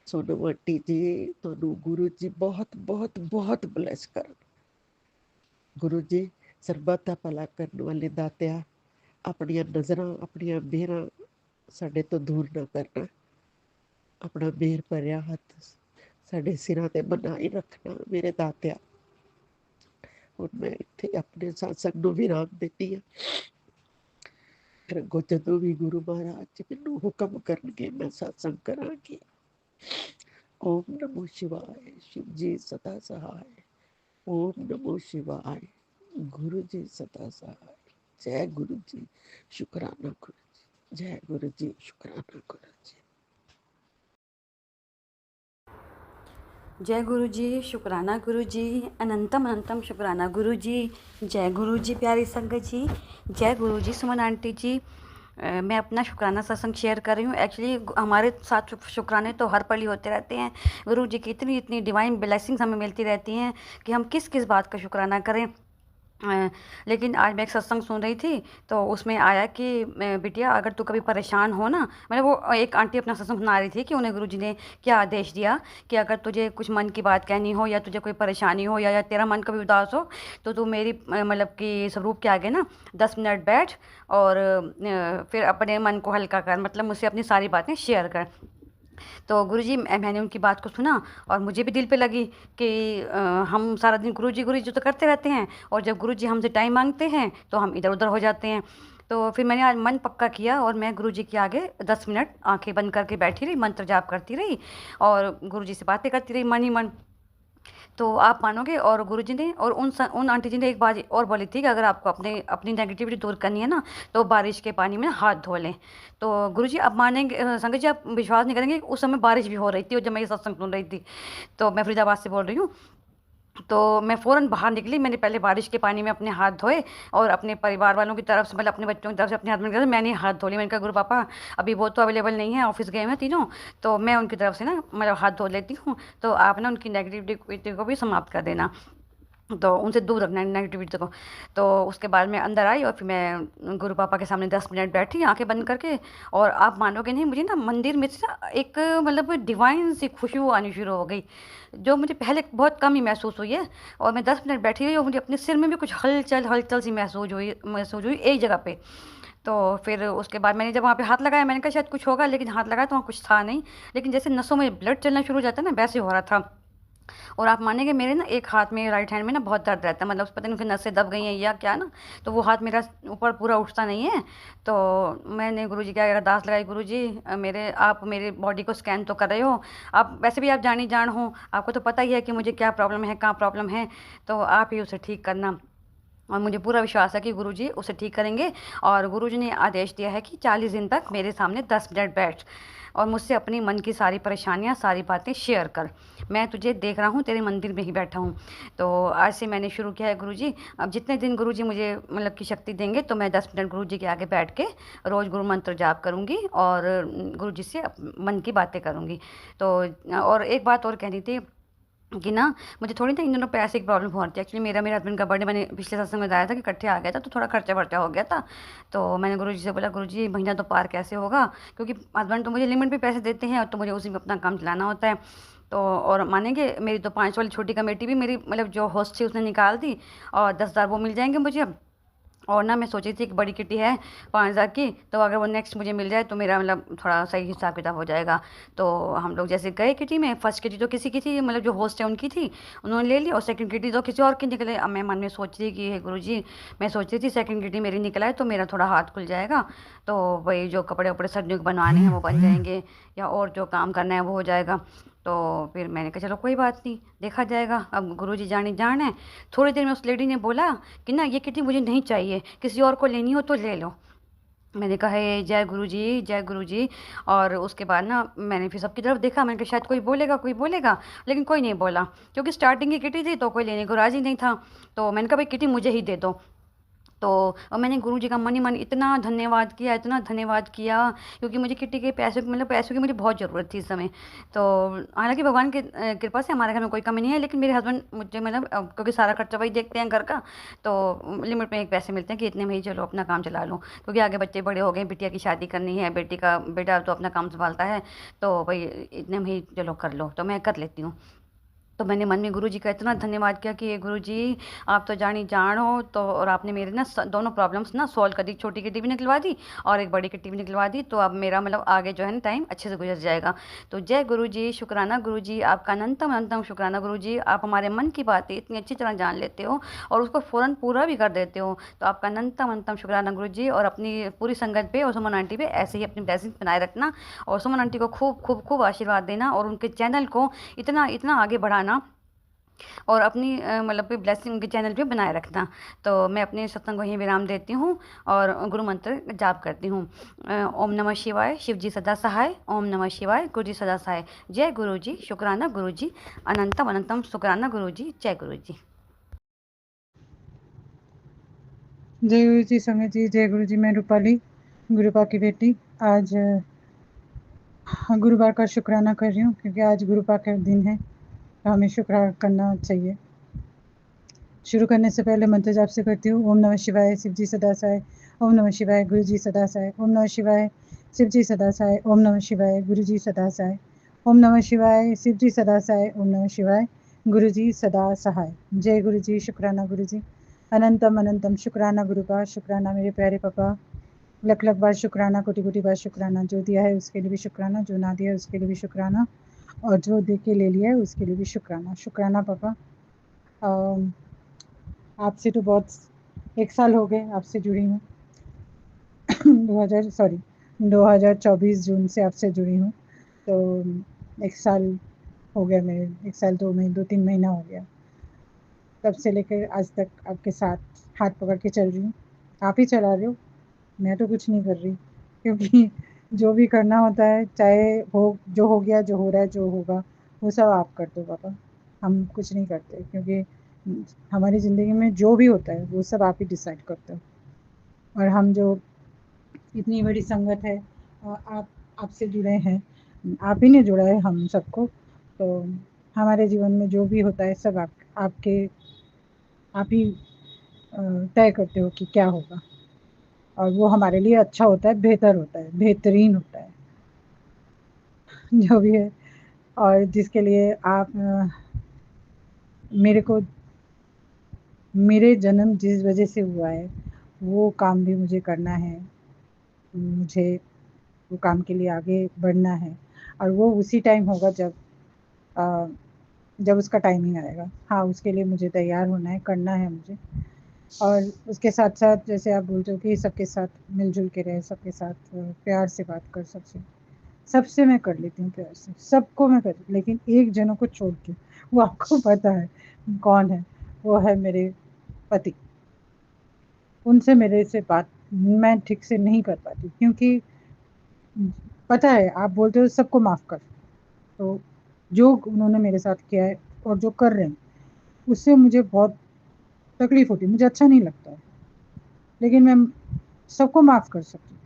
ਸੋਨਮ ਆਂਟੀ ਜੀ, ਤੁਹਾਨੂੰ ਗੁਰੂ ਜੀ ਬਹੁਤ ਬਹੁਤ ਬਹੁਤ ਬਲੈਸ ਕਰਨ। ਗੁਰੂ ਜੀ ਸਰਬੱਤ ਦਾ ਭਲਾ ਕਰਨ ਵਾਲੇ ਦਾਤਿਆ, ਆਪਣੀਆਂ ਨਜ਼ਰਾਂ, ਆਪਣੀਆਂ ਮਿਹਰਾਂ ਸਾਡੇ ਤੋਂ ਦੂਰ ਨਾ ਕਰਨਾ। ਆਪਣਾ ਮਿਹਰ ਭਰਿਆ ਹੱਥ ਸਾਡੇ ਸਿਰਾਂ ਤੇ ਬਣਾਈ ਰੱਖਣਾ ਮੇਰੇ ਦਾਤਿਆ। ਹੁਣ ਮੈਂ ਇੱਥੇ ਆਪਣੇ ਸਤਸੰਗ ਨੂੰ ਵਿਰਾਮ ਦਿੰਦੀ ਹਾਂ। ਫਿਰ ਅੱਗੋਂ ਜਦੋਂ ਵੀ ਗੁਰੂ ਮਹਾਰਾਜ ਜੀ ਮੈਨੂੰ ਹੁਕਮ ਕਰਨਗੇ ਮੈਂ ਸਤਸੰਗ ਕਰਾਂਗੀ। ਓਮ ਨਮੋ ਸ਼ਿਵਾਏ, ਸ਼ਿਵ ਜੀ ਸਦਾ ਸਹਾਏ। ਓਮ ਨਮੋ ਸ਼ਿਵਾਏ, ਗੁਰੂ ਜੀ ਸਦਾ ਸਹਾਏ। ਜੈ ਗੁਰੂ ਜੀ, ਸ਼ੁਕਰਾਨਾ ਗੁਰੂ ਜੀ। ਜੈ ਗੁਰੂ ਜੀ, ਸ਼ੁਕਰਾਨਾ ਗੁਰੂ ਜੀ। जय गुरु जी, शुक्राना गुरु जी, अनंतम अनंतम शुक्राना गुरु जी। जय गुरु जी प्यारी संगत जी, जय गुरु जी सुमन आंटी जी। मैं अपना शुक्राना सत्संग शेयर कर रही हूँ। एक्चुअली हमारे साथ शुक्राने तो हर पल ही होते रहते हैं। गुरु जी की इतनी इतनी डिवाइन ब्लेसिंग्स हमें मिलती रहती हैं कि हम किस किस बात का शुक्राना करें। लेकिन आज मैं एक सत्संग सुन रही थी तो उसमें आया कि बिटिया अगर तू कभी परेशान हो ना, मतलब वो एक आंटी अपना सत्संग सुना रही थी कि उन्हें गुरुजी ने क्या आदेश दिया कि अगर तुझे कुछ मन की बात कहनी हो या तुझे कोई परेशानी हो या तेरा मन कभी उदास हो तो तू मेरी मतलब कि स्वरूप के आगे ना 10 मिनट बैठ और फिर अपने मन को हल्का कर, मतलब मुझसे अपनी सारी बातें शेयर कर। तो गुरुजी, मैंने उनकी बात को सुना और मुझे भी दिल पे लगी कि हम सारा दिन गुरुजी तो करते रहते हैं और जब गुरुजी हमसे टाइम मांगते हैं तो हम इधर उधर हो जाते हैं। तो फिर मैंने आज मन पक्का किया और मैं गुरुजी के आगे 10 मिनट आंखें बंद करके बैठी रही, मंत्र जाप करती रही और गुरुजी से बातें करती रही मन ही मन। तो आप मानोगे, और गुरुजी ने और उन आंटी जी ने एक बात और बोली थी कि अगर आपको अपनी नेगेटिविटी दूर करनी है ना, तो बारिश के पानी में हाथ धो लें। तो गुरुजी आप मानेंगे, संगत जी आप विश्वास नहीं करेंगे, उस समय बारिश भी हो रही थी और जब मैं ये सत्संग सुन रही थी। तो मैं फरीदाबाद से बोल रही हूँ। तो मैं फ़ौरन बाहर निकली, मैंने पहले बारिश के पानी में अपने हाथ धोए और अपने परिवार वालों की तरफ से, मतलब अपने बच्चों की तरफ से, अपने हस्बैंड की तरफ से मैंने हाथ धो लिए। मैंने कहा गुरु पापा अभी वो तो अवेलेबल नहीं है, ऑफिस गए हैं तीनों, तो मैं उनकी तरफ से ना मतलब हाथ धो लेती हूँ, तो आप ना उनकी नेगेटिविटी को भी समाप्त कर देना, तो उनसे दूर रखना नेगेटिविटी को। तो उसके बाद मैं अंदर आई और फिर मैं गुरु पापा के सामने 10 मिनट बैठी आंखें बंद करके, और आप मानोगे नहीं, मुझे ना मंदिर में से ना एक मतलब डिवाइन सी खुशबू आनी शुरू हो गई, जो मुझे पहले बहुत कम ही महसूस हुई है। और मैं 10 मिनट बैठी रही और मुझे अपने सिर में भी कुछ हलचल सी महसूस हुई एक जगह पे। तो फिर उसके बाद मैंने जब वहाँ पे हाथ लगाया, मैंने कहा शायद कुछ होगा, लेकिन हाथ लगाया तो वहाँ कुछ था नहीं, लेकिन जैसे नसों में ब्लड चलना शुरू हो जाता है ना, वैसे हो रहा था। और आप मानेंगे मेरे ना एक हाथ में, राइट हैंड में ना बहुत दर्द रहता है, मतलब पता नहीं उनकी नसें दब गई हैं या क्या ना, तो वो हाथ मेरा ऊपर पूरा उठता नहीं है। तो मैंने गुरुजी क्या अरदास लगाई, गुरुजी मेरे आप मेरे बॉडी को स्कैन तो कर रहे हो, आप वैसे भी आप जानी जान हो, आपको तो पता ही है कि मुझे क्या प्रॉब्लम है, कहाँ प्रॉब्लम है, तो आप ही उसे ठीक करना। और मुझे पूरा विश्वास है कि गुरुजी उसे ठीक करेंगे। और गुरुजी ने आदेश दिया है कि 40 दिन तक मेरे सामने 10 मिनट बैठ और मुझसे अपनी मन की सारी परेशानियां, सारी बातें शेयर कर। मैं तुझे देख रहा हूँ, तेरे मंदिर में ही बैठा हूँ। तो आज से मैंने शुरू किया है गुरुजी। अब जितने दिन गुरुजी मुझे मतलब की शक्ति देंगे, तो मैं 10 मिनट गुरुजी के आगे बैठ के रोज़ गुरु मंत्र जाप करूँगी और गुरुजी से मन की बातें करूँगी। तो और एक बात और कहनी थी कि ना मुझे थोड़ी ना इन दोनों पैसे की प्रॉब्लम हो रही थी। एक्चुअली मेरे हस्बैंड का बर्थडे मैंने पिछले सत्संग में बताया था कि इकट्ठे आ गया था, तो थोड़ा खर्चा वर्चा हो गया था। तो मैंने गुरुजी से बोला, गुरुजी महीना तो पार कैसे होगा, क्योंकि हस्बैंड तो मुझे लिमिट पे पैसे देते हैं और तो मुझे उसी में अपना काम चलाना होता है। तो और मानेंगे मेरी तो 5 वाली छोटी कमेटी भी मेरी मतलब जो होस्ट थी उसने निकाल दी, और 10,000 वो मिल जाएंगे मुझे अब। और ना मैं सोची थी कि बड़ी किटी है 5,000 की, तो अगर वो नेक्स्ट मुझे मिल जाए तो मेरा मतलब थोड़ा सही हिसाब किताब हो जाएगा। तो हम लोग जैसे गए किटी में, फर्स्ट किटी तो किसी की थी, मतलब जो होस्ट है उनकी थी, उन्होंने ले ली, और सेकंड किटी तो किसी और की निकले। अब मैं मन में सोच रही कि हे गुरुजी, मैं सोच रही थी सेकंड किटी मेरी निकला है तो मेरा थोड़ा हाथ खुल जाएगा, तो वही जो कपड़े वपड़े सर्दियों के बनवाने हैं वो बन जाएंगे, या और जो काम करना है वो हो जाएगा। तो फिर मैंने कहा चलो कोई बात नहीं, देखा जाएगा, अब गुरुजी जानी जान है। थोड़ी देर में उस लेडी ने बोला कि ना ये किटी मुझे नहीं चाहिए, किसी और को लेनी हो तो ले लो। मैंने कहा हे जय गुरुजी, जय गुरुजी। और उसके बाद ना मैंने फिर सबकी तरफ देखा, मैंने कहा शायद कोई बोलेगा, लेकिन कोई नहीं बोला, क्योंकि स्टार्टिंग की किटी थी तो कोई लेने को राजी नहीं था। तो मैंने कहा भाई किटी मुझे ही दे दो। तो और मैंने गुरुजी का मन ही मन इतना धन्यवाद किया, क्योंकि मुझे किट्टी के पैसों मतलब पैसों की मुझे बहुत ज़रूरत थी इस समय। तो हालांकि भगवान की कृपा से हमारे घर में कोई कमी नहीं है, लेकिन मेरे हस्बैंड मुझे मतलब क्योंकि सारा खर्चा वही देखते हैं घर का, तो लिमिट में एक पैसे मिलते हैं कि इतने में ही चलो अपना काम चला लो, क्योंकि आगे बच्चे बड़े हो गए, बिटिया की शादी करनी है, बेटा तो अपना काम संभालता है, तो भाई इतने में ही चलो कर लो, तो मैं कर लेती हूँ। तो मैंने मन में गुरुजी का इतना धन्यवाद किया कि ये गुरुजी आप तो जानी जान हो, तो और आपने मेरे ना दोनों प्रॉब्लम्स ना सॉल्व कर दी, छोटी किटी भी निकलवा दी और एक बड़ी किटी भी निकलवा दी। तो अब मेरा मतलब आगे जो है ना टाइम अच्छे से गुजर जाएगा। तो जय गुरुजी, शुक्राना गुरुजी, आपका अनंतम अनंतम शुक्राना गुरुजी। आप हमारे मन की बातें इतनी अच्छी तरह जान लेते हो और उसको फ़ौरन पूरा भी कर देते हो, तो आपका अनंतम अनंतम शुक्राना गुरुजी। और अपनी पूरी संगत पे और सुमन आंटी पे ऐसे ही अपनी ब्लेसिंग बनाए रखना, और सुमन आंटी को खूब खूब खूब आशीर्वाद देना, और उनके चैनल को इतना इतना आगे बढ़ाना, और अपनी मतलब कि ब्लेसिंग के चैनल पे बनाए रखना। तो मैं अपने सत्संग को यहीं विराम देती हूँ और गुरु मंत्र जाप करती हूँ। ओम नमः शिवाय, शिव जी सदा सहाय। ओम नमः शिवाय, गुरु जी सदा सहाय। जय गुरु जी, शुक्राना गुरु जी, अनंतम अनंतम शुक्राना गुरु जी, जय गुरु जी। जय गुरु जी संगत जी, जय गुरु जी। मैं रूपाली, गुरुपा की बेटी, आज गुरुवार का शुक्राना कर रही हूँ, क्योंकि आज गुरुपा का दिन है, तो हमें शुक्र करना चाहिए। शुरू करने से पहले मंत्र जाप से करती हूँ। ओम नमः शिवाय, शिव जी सदा सहाय। ओम नमः शिवाय, गुरु जी सदा सहाय। ओम नमः शिवाय, शिव जी सदा सहाय। ओम नमः शिवाय, गुरु जी सदा सहाय। ओम नमः शिवाय, शिव जी सदा सहाय। ओम नमः शिवाय, गुरु जी सदा सहाय। जय गुरु जी, शुक्राना गुरु जी, अनंतम अनंतम शुक्राना गुरुपा, शुक्राना मेरे प्यारे पापा, लख लख बार शुक्राना, कोटि कोटि बार शुक्राना। जो दिया है उसके लिए भी शुक्राना, जो ना दिया है उसके लिए भी शुक्राना, और जो दे के ले लिया है उसके लिए भी शुक्राना। शुक्राना पापा। आपसे तो बहुत 1 साल हो गए आपसे जुड़ी हूँ 2024 जून से आपसे जुड़ी हूँ, तो 1 साल हो गया मेरे 1 साल 2 महीने 2-3 महीना हो गया। तब से लेकर आज तक आपके साथ हाथ पकड़ के चल रही हूँ। आप ही चला रहे हो, मैं तो कुछ नहीं कर रही, क्योंकि जो भी करना होता है, चाहे हो जो हो गया, जो हो रहा है, जो होगा, वो सब आप कर दो पापा। हम कुछ नहीं करते, क्योंकि हमारी ज़िंदगी में जो भी होता है वो सब आप ही डिसाइड करते हो। और हम जो इतनी बड़ी संगत है, आप आपसे जुड़े हैं, आप ही ने जोड़ा है हम सबको, तो हमारे जीवन में जो भी होता है सब आप ही तय करते हो कि क्या होगा, और वो हमारे लिए अच्छा होता है, बेहतर होता है, बेहतरीन होता है जो भी है। और जिसके लिए आप मेरे को मेरे जन्म जिस वजह से हुआ है वो काम भी मुझे करना है, मुझे वो काम के लिए आगे बढ़ना है, और वो उसी टाइम होगा जब उसका टाइमिंग आएगा। हाँ, उसके लिए मुझे तैयार होना है, करना है मुझे। और उसके साथ-साथ जैसे आप बोलते हो कि सबके साथ मिल-जुल के रहें, सबके साथ प्यार से बात कर, सबसे मैं कर लेती हूँ प्यार से, सबको मैं कर, लेकिन एक जनों को छोड़ के, वो आपको पता है कौन है, वो है मेरे पति। उनसे मेरे से बात मैं ठीक से नहीं कर पाती, क्योंकि पता है आप बोलते हो सबको माफ़ कर, तो जो उन्होंने मेरे साथ किया है और जो कर रहे हैं, उससे मुझे बहुत तकलीफ़ होती है, मुझे अच्छा नहीं लगता है। लेकिन मैं सबको माफ़ कर सकती हूँ,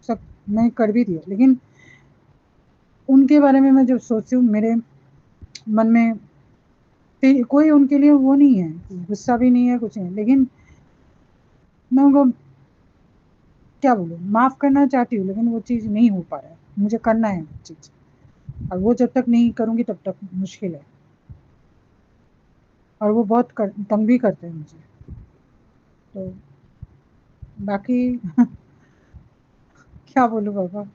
सब मैं कर भी दिया, लेकिन उनके बारे में मैं जब सोचती हूँ, मेरे मन में फिर कोई उनके लिए वो नहीं है, गुस्सा भी नहीं है, कुछ नहीं है, लेकिन मैं उनको क्या बोलूँ, माफ़ करना चाहती हूँ, लेकिन वो चीज़ नहीं हो पा रहा है, मुझे करना है वो चीज़, और वो जब तक नहीं करूँगी तब तक मुश्किल है। और वो बहुत तंग भी करते हैं मुझे, तो बाकी क्या बोलूँ पापा,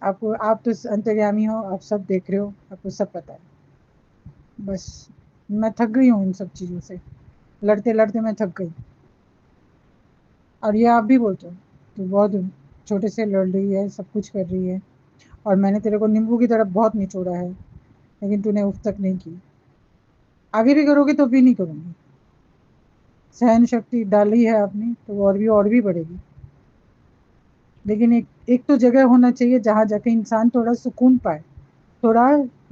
आपको, आप तो अंतर्यामी हो, आप सब देख रहे हो, आपको सब पता है। बस मैं थक गई हूँ इन सब चीज़ों से, लड़ते लड़ते मैं थक गई। और ये आप भी बोलते हो तो बहुत छोटे से लड़ रही है, सब कुछ कर रही है, और मैंने तेरे को नींबू की तरफ बहुत निचोड़ा है, लेकिन तूने उफ तक नहीं की। आगे भी करोगे तो भी नहीं करूँगी। सहन शक्ति डाली है आपने तो और भी बढ़ेगी, लेकिन एक तो जगह होना चाहिए जहाँ जाके इंसान थोड़ा सुकून पाए, थोड़ा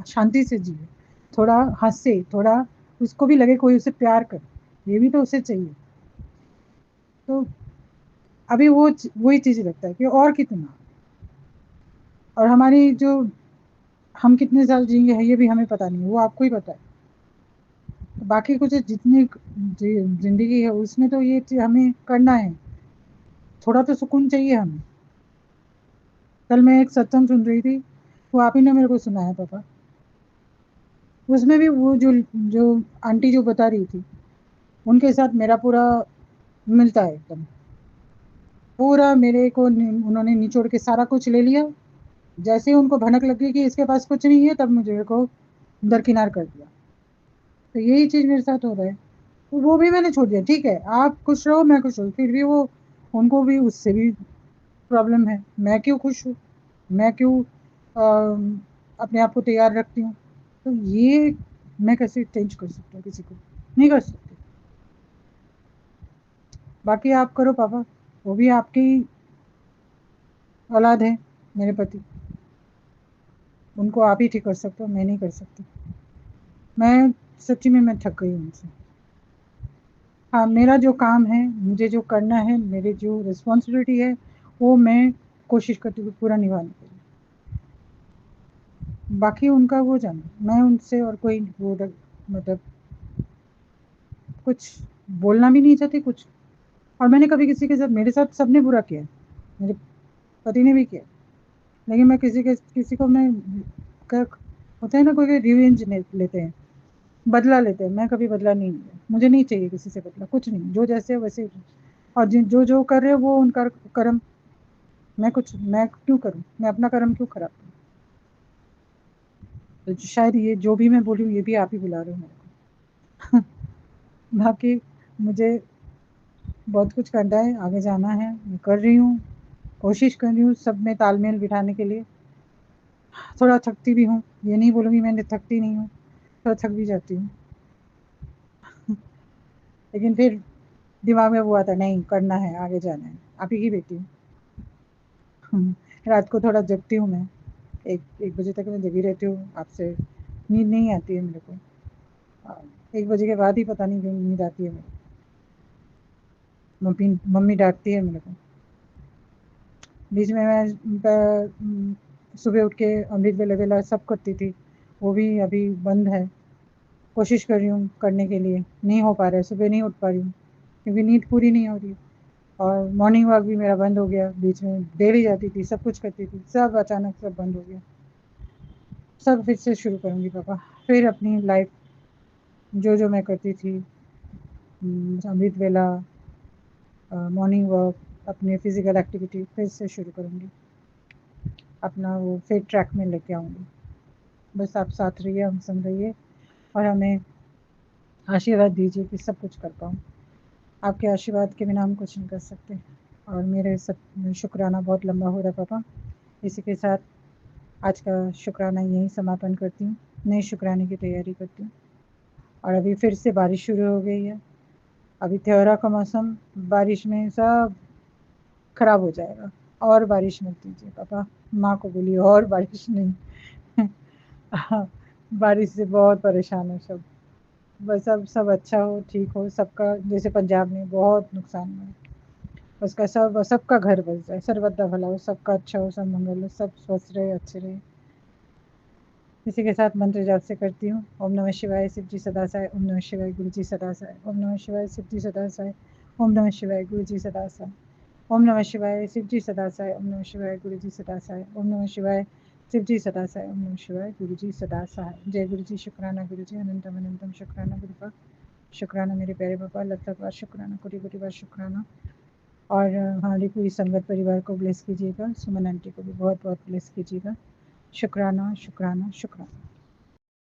शांति से जिए, थोड़ा हंसे, थोड़ा उसको भी लगे कोई उसे प्यार करे, ये भी तो उसे चाहिए। तो अभी वही चीज़ लगता है कि और कितना, और हमारी जो हम कितने साल जिएंगे है ये भी हमें पता नहीं, वो आपको ही पता है। तो बाकी कुछ जितनी ज़िंदगी है उसमें तो ये हमें करना है, थोड़ा तो सुकून चाहिए हमें। कल मैं एक सत्संग सुन रही थी, वो आप ही ने मेरे को सुनाया पापा, उसमें भी वो जो आंटी जो बता रही थी, उनके साथ मेरा पूरा मिलता है एकदम, पूरा मेरे को उन्होंने निचोड़ के सारा कुछ ले लिया, जैसे ही उनको भनक लगी कि इसके पास कुछ नहीं है, तब मुझे को दरकिनार कर दिया। तो यही चीज़ मेरे साथ हो रहा है, तो वो भी मैंने छोड़ दिया, ठीक है आप खुश रहो, मैं खुश हूँ, फिर भी वो उनको भी उससे भी प्रॉब्लम है, मैं क्यों खुश हूँ, मैं क्यों अपने आप को तैयार रखती हूँ, तो ये मैं कैसे चेंज कर सकती हूँ, किसी को नहीं कर सकती। बाकी आप करो पापा, वो भी आपकी औलाद है, मेरे पति, उनको आप ही ठीक कर सकते हो, मैं नहीं कर सकती। मैं सच्ची में मैं थक गई हूँ उनसे। हाँ, मेरा जो काम है, मुझे जो करना है, मेरी जो रिस्पॉन्सिबिलिटी है, वो मैं कोशिश करती हूँ पूरा निभाने के लिए। बाकी उनका वो जाने, मैं उनसे और कोई वो मतलब कुछ बोलना भी नहीं चाहती कुछ। और मैंने कभी किसी के साथ, मेरे साथ सबने बुरा किया है, मेरे पति ने भी किया, लेकिन मैं किसी को मैं होता है ना, कोई रिवेंज लेते हैं, बदला लेते हैं, मैं कभी बदला नहीं लिया, मुझे नहीं चाहिए किसी से बदला, कुछ नहीं, जो जैसे है वैसे। और जो कर रहे हो वो उनका कर्म, मैं क्यों करूँ, मैं अपना कर्म क्यों खराब करूँ। तो शायद ये जो भी मैं बोली हूँ ये भी आप ही बुला रहे हो मेरे को बाकी मुझे बहुत कुछ करना है, आगे जाना है, मैं कर रही हूँ, कोशिश कर रही हूँ सब में तालमेल बिठाने के लिए। थोड़ा थकती भी हूँ, ये नहीं बोलूँगी मैं थकती नहीं हूँ, थोड़ा थक भी जाती हूँ। लेकिन फिर दिमाग में वो आता है, नहीं करना है, आगे जाना है, आप ही की बेटी हूँ। रात को थोड़ा जगती हूँ मैं, 1 बजे तक मैं जगी रहती हूँ, आपसे नींद नहीं आती है मेरे को। 1 बजे के बाद ही पता नहीं क्यों नींद आती है मेरे को। मम्मी डाँटती है मेरे को। बीच में मैं सुबह उठ के अमृत वेला सब करती थी, वो भी अभी बंद है। कोशिश कर रही हूँ करने के लिए, नहीं हो पा रहा है, सुबह नहीं उठ पा रही हूँ क्योंकि नींद पूरी नहीं हो रही। और मॉर्निंग वॉक भी मेरा बंद हो गया, बीच में डेली जाती थी, सब कुछ करती थी, सब अचानक सब बंद हो गया। सब फिर से शुरू करूँगी पापा, फिर अपनी लाइफ जो मैं करती थी, अमृत वेला, मॉर्निंग वॉक, अपने फिज़िकल एक्टिविटी फिर से शुरू करूँगी, अपना वो फिर ट्रैक में लेके आऊँगी। बस आप साथ रहिए, हम संग रहिए और हमें आशीर्वाद दीजिए कि सब कुछ कर पाऊँ। आपके आशीर्वाद के बिना हम कुछ नहीं कर सकते। और मेरे सब शुक्राना बहुत लंबा हो रहा है पापा। इसी के साथ आज का शुक्राना यहीं समापन करती हूँ, नए शुक्राने की तैयारी करती हूँ। और अभी फिर से बारिश शुरू हो गई है, अभी त्योहार का मौसम, बारिश में सब खराब हो जाएगा। और बारिश मत दीजिए पापा, माँ को बोलिए और बारिश नहीं। बारिश से बहुत परेशान है सब। बस अब सब अच्छा हो, ठीक हो सबका, जैसे पंजाब में बहुत नुकसान हुआ है, उसका सबका घर बस जाए, सर्वदा भला हो, सबका अच्छा हो, सब मंगल हो, सब स्वस्थ रहे, अच्छे रहे। इसी के साथ मंत्र जाप से करती हूँ। ओम नमः शिवाय, शिव जी सदा साय। ओम नमः शिवाय, गुरु जी सदा साय। ओम नमः शिवाय, शिव जी सदा साय। ओम नमः शिवाय, गुरु जी सदा साय। ओम नमः शिवाय, शिव जी सदा साय। ओम नमः शिवाय, गुरु जी सदा साय। ओम नमः शिवाय, शिव जी सदा साय। ओम नमः शिवाय, गुरु जी सदा साय। जय गुरु जी, शुक्राना गुरु जी, अनंतम अनंतम शुक्राना गुरु का। शुक्राना मेरे प्यारे पापा, लख लख बार शुक्राना, कोटि कोटि बार शुक्राना। और हमारी पूरी संगत परिवार को ब्लेस कीजिएगा, सुमन आंटी को भी बहुत बहुत ब्लेस कीजिएगा। शुक्राना शुक्राना शुक्राना।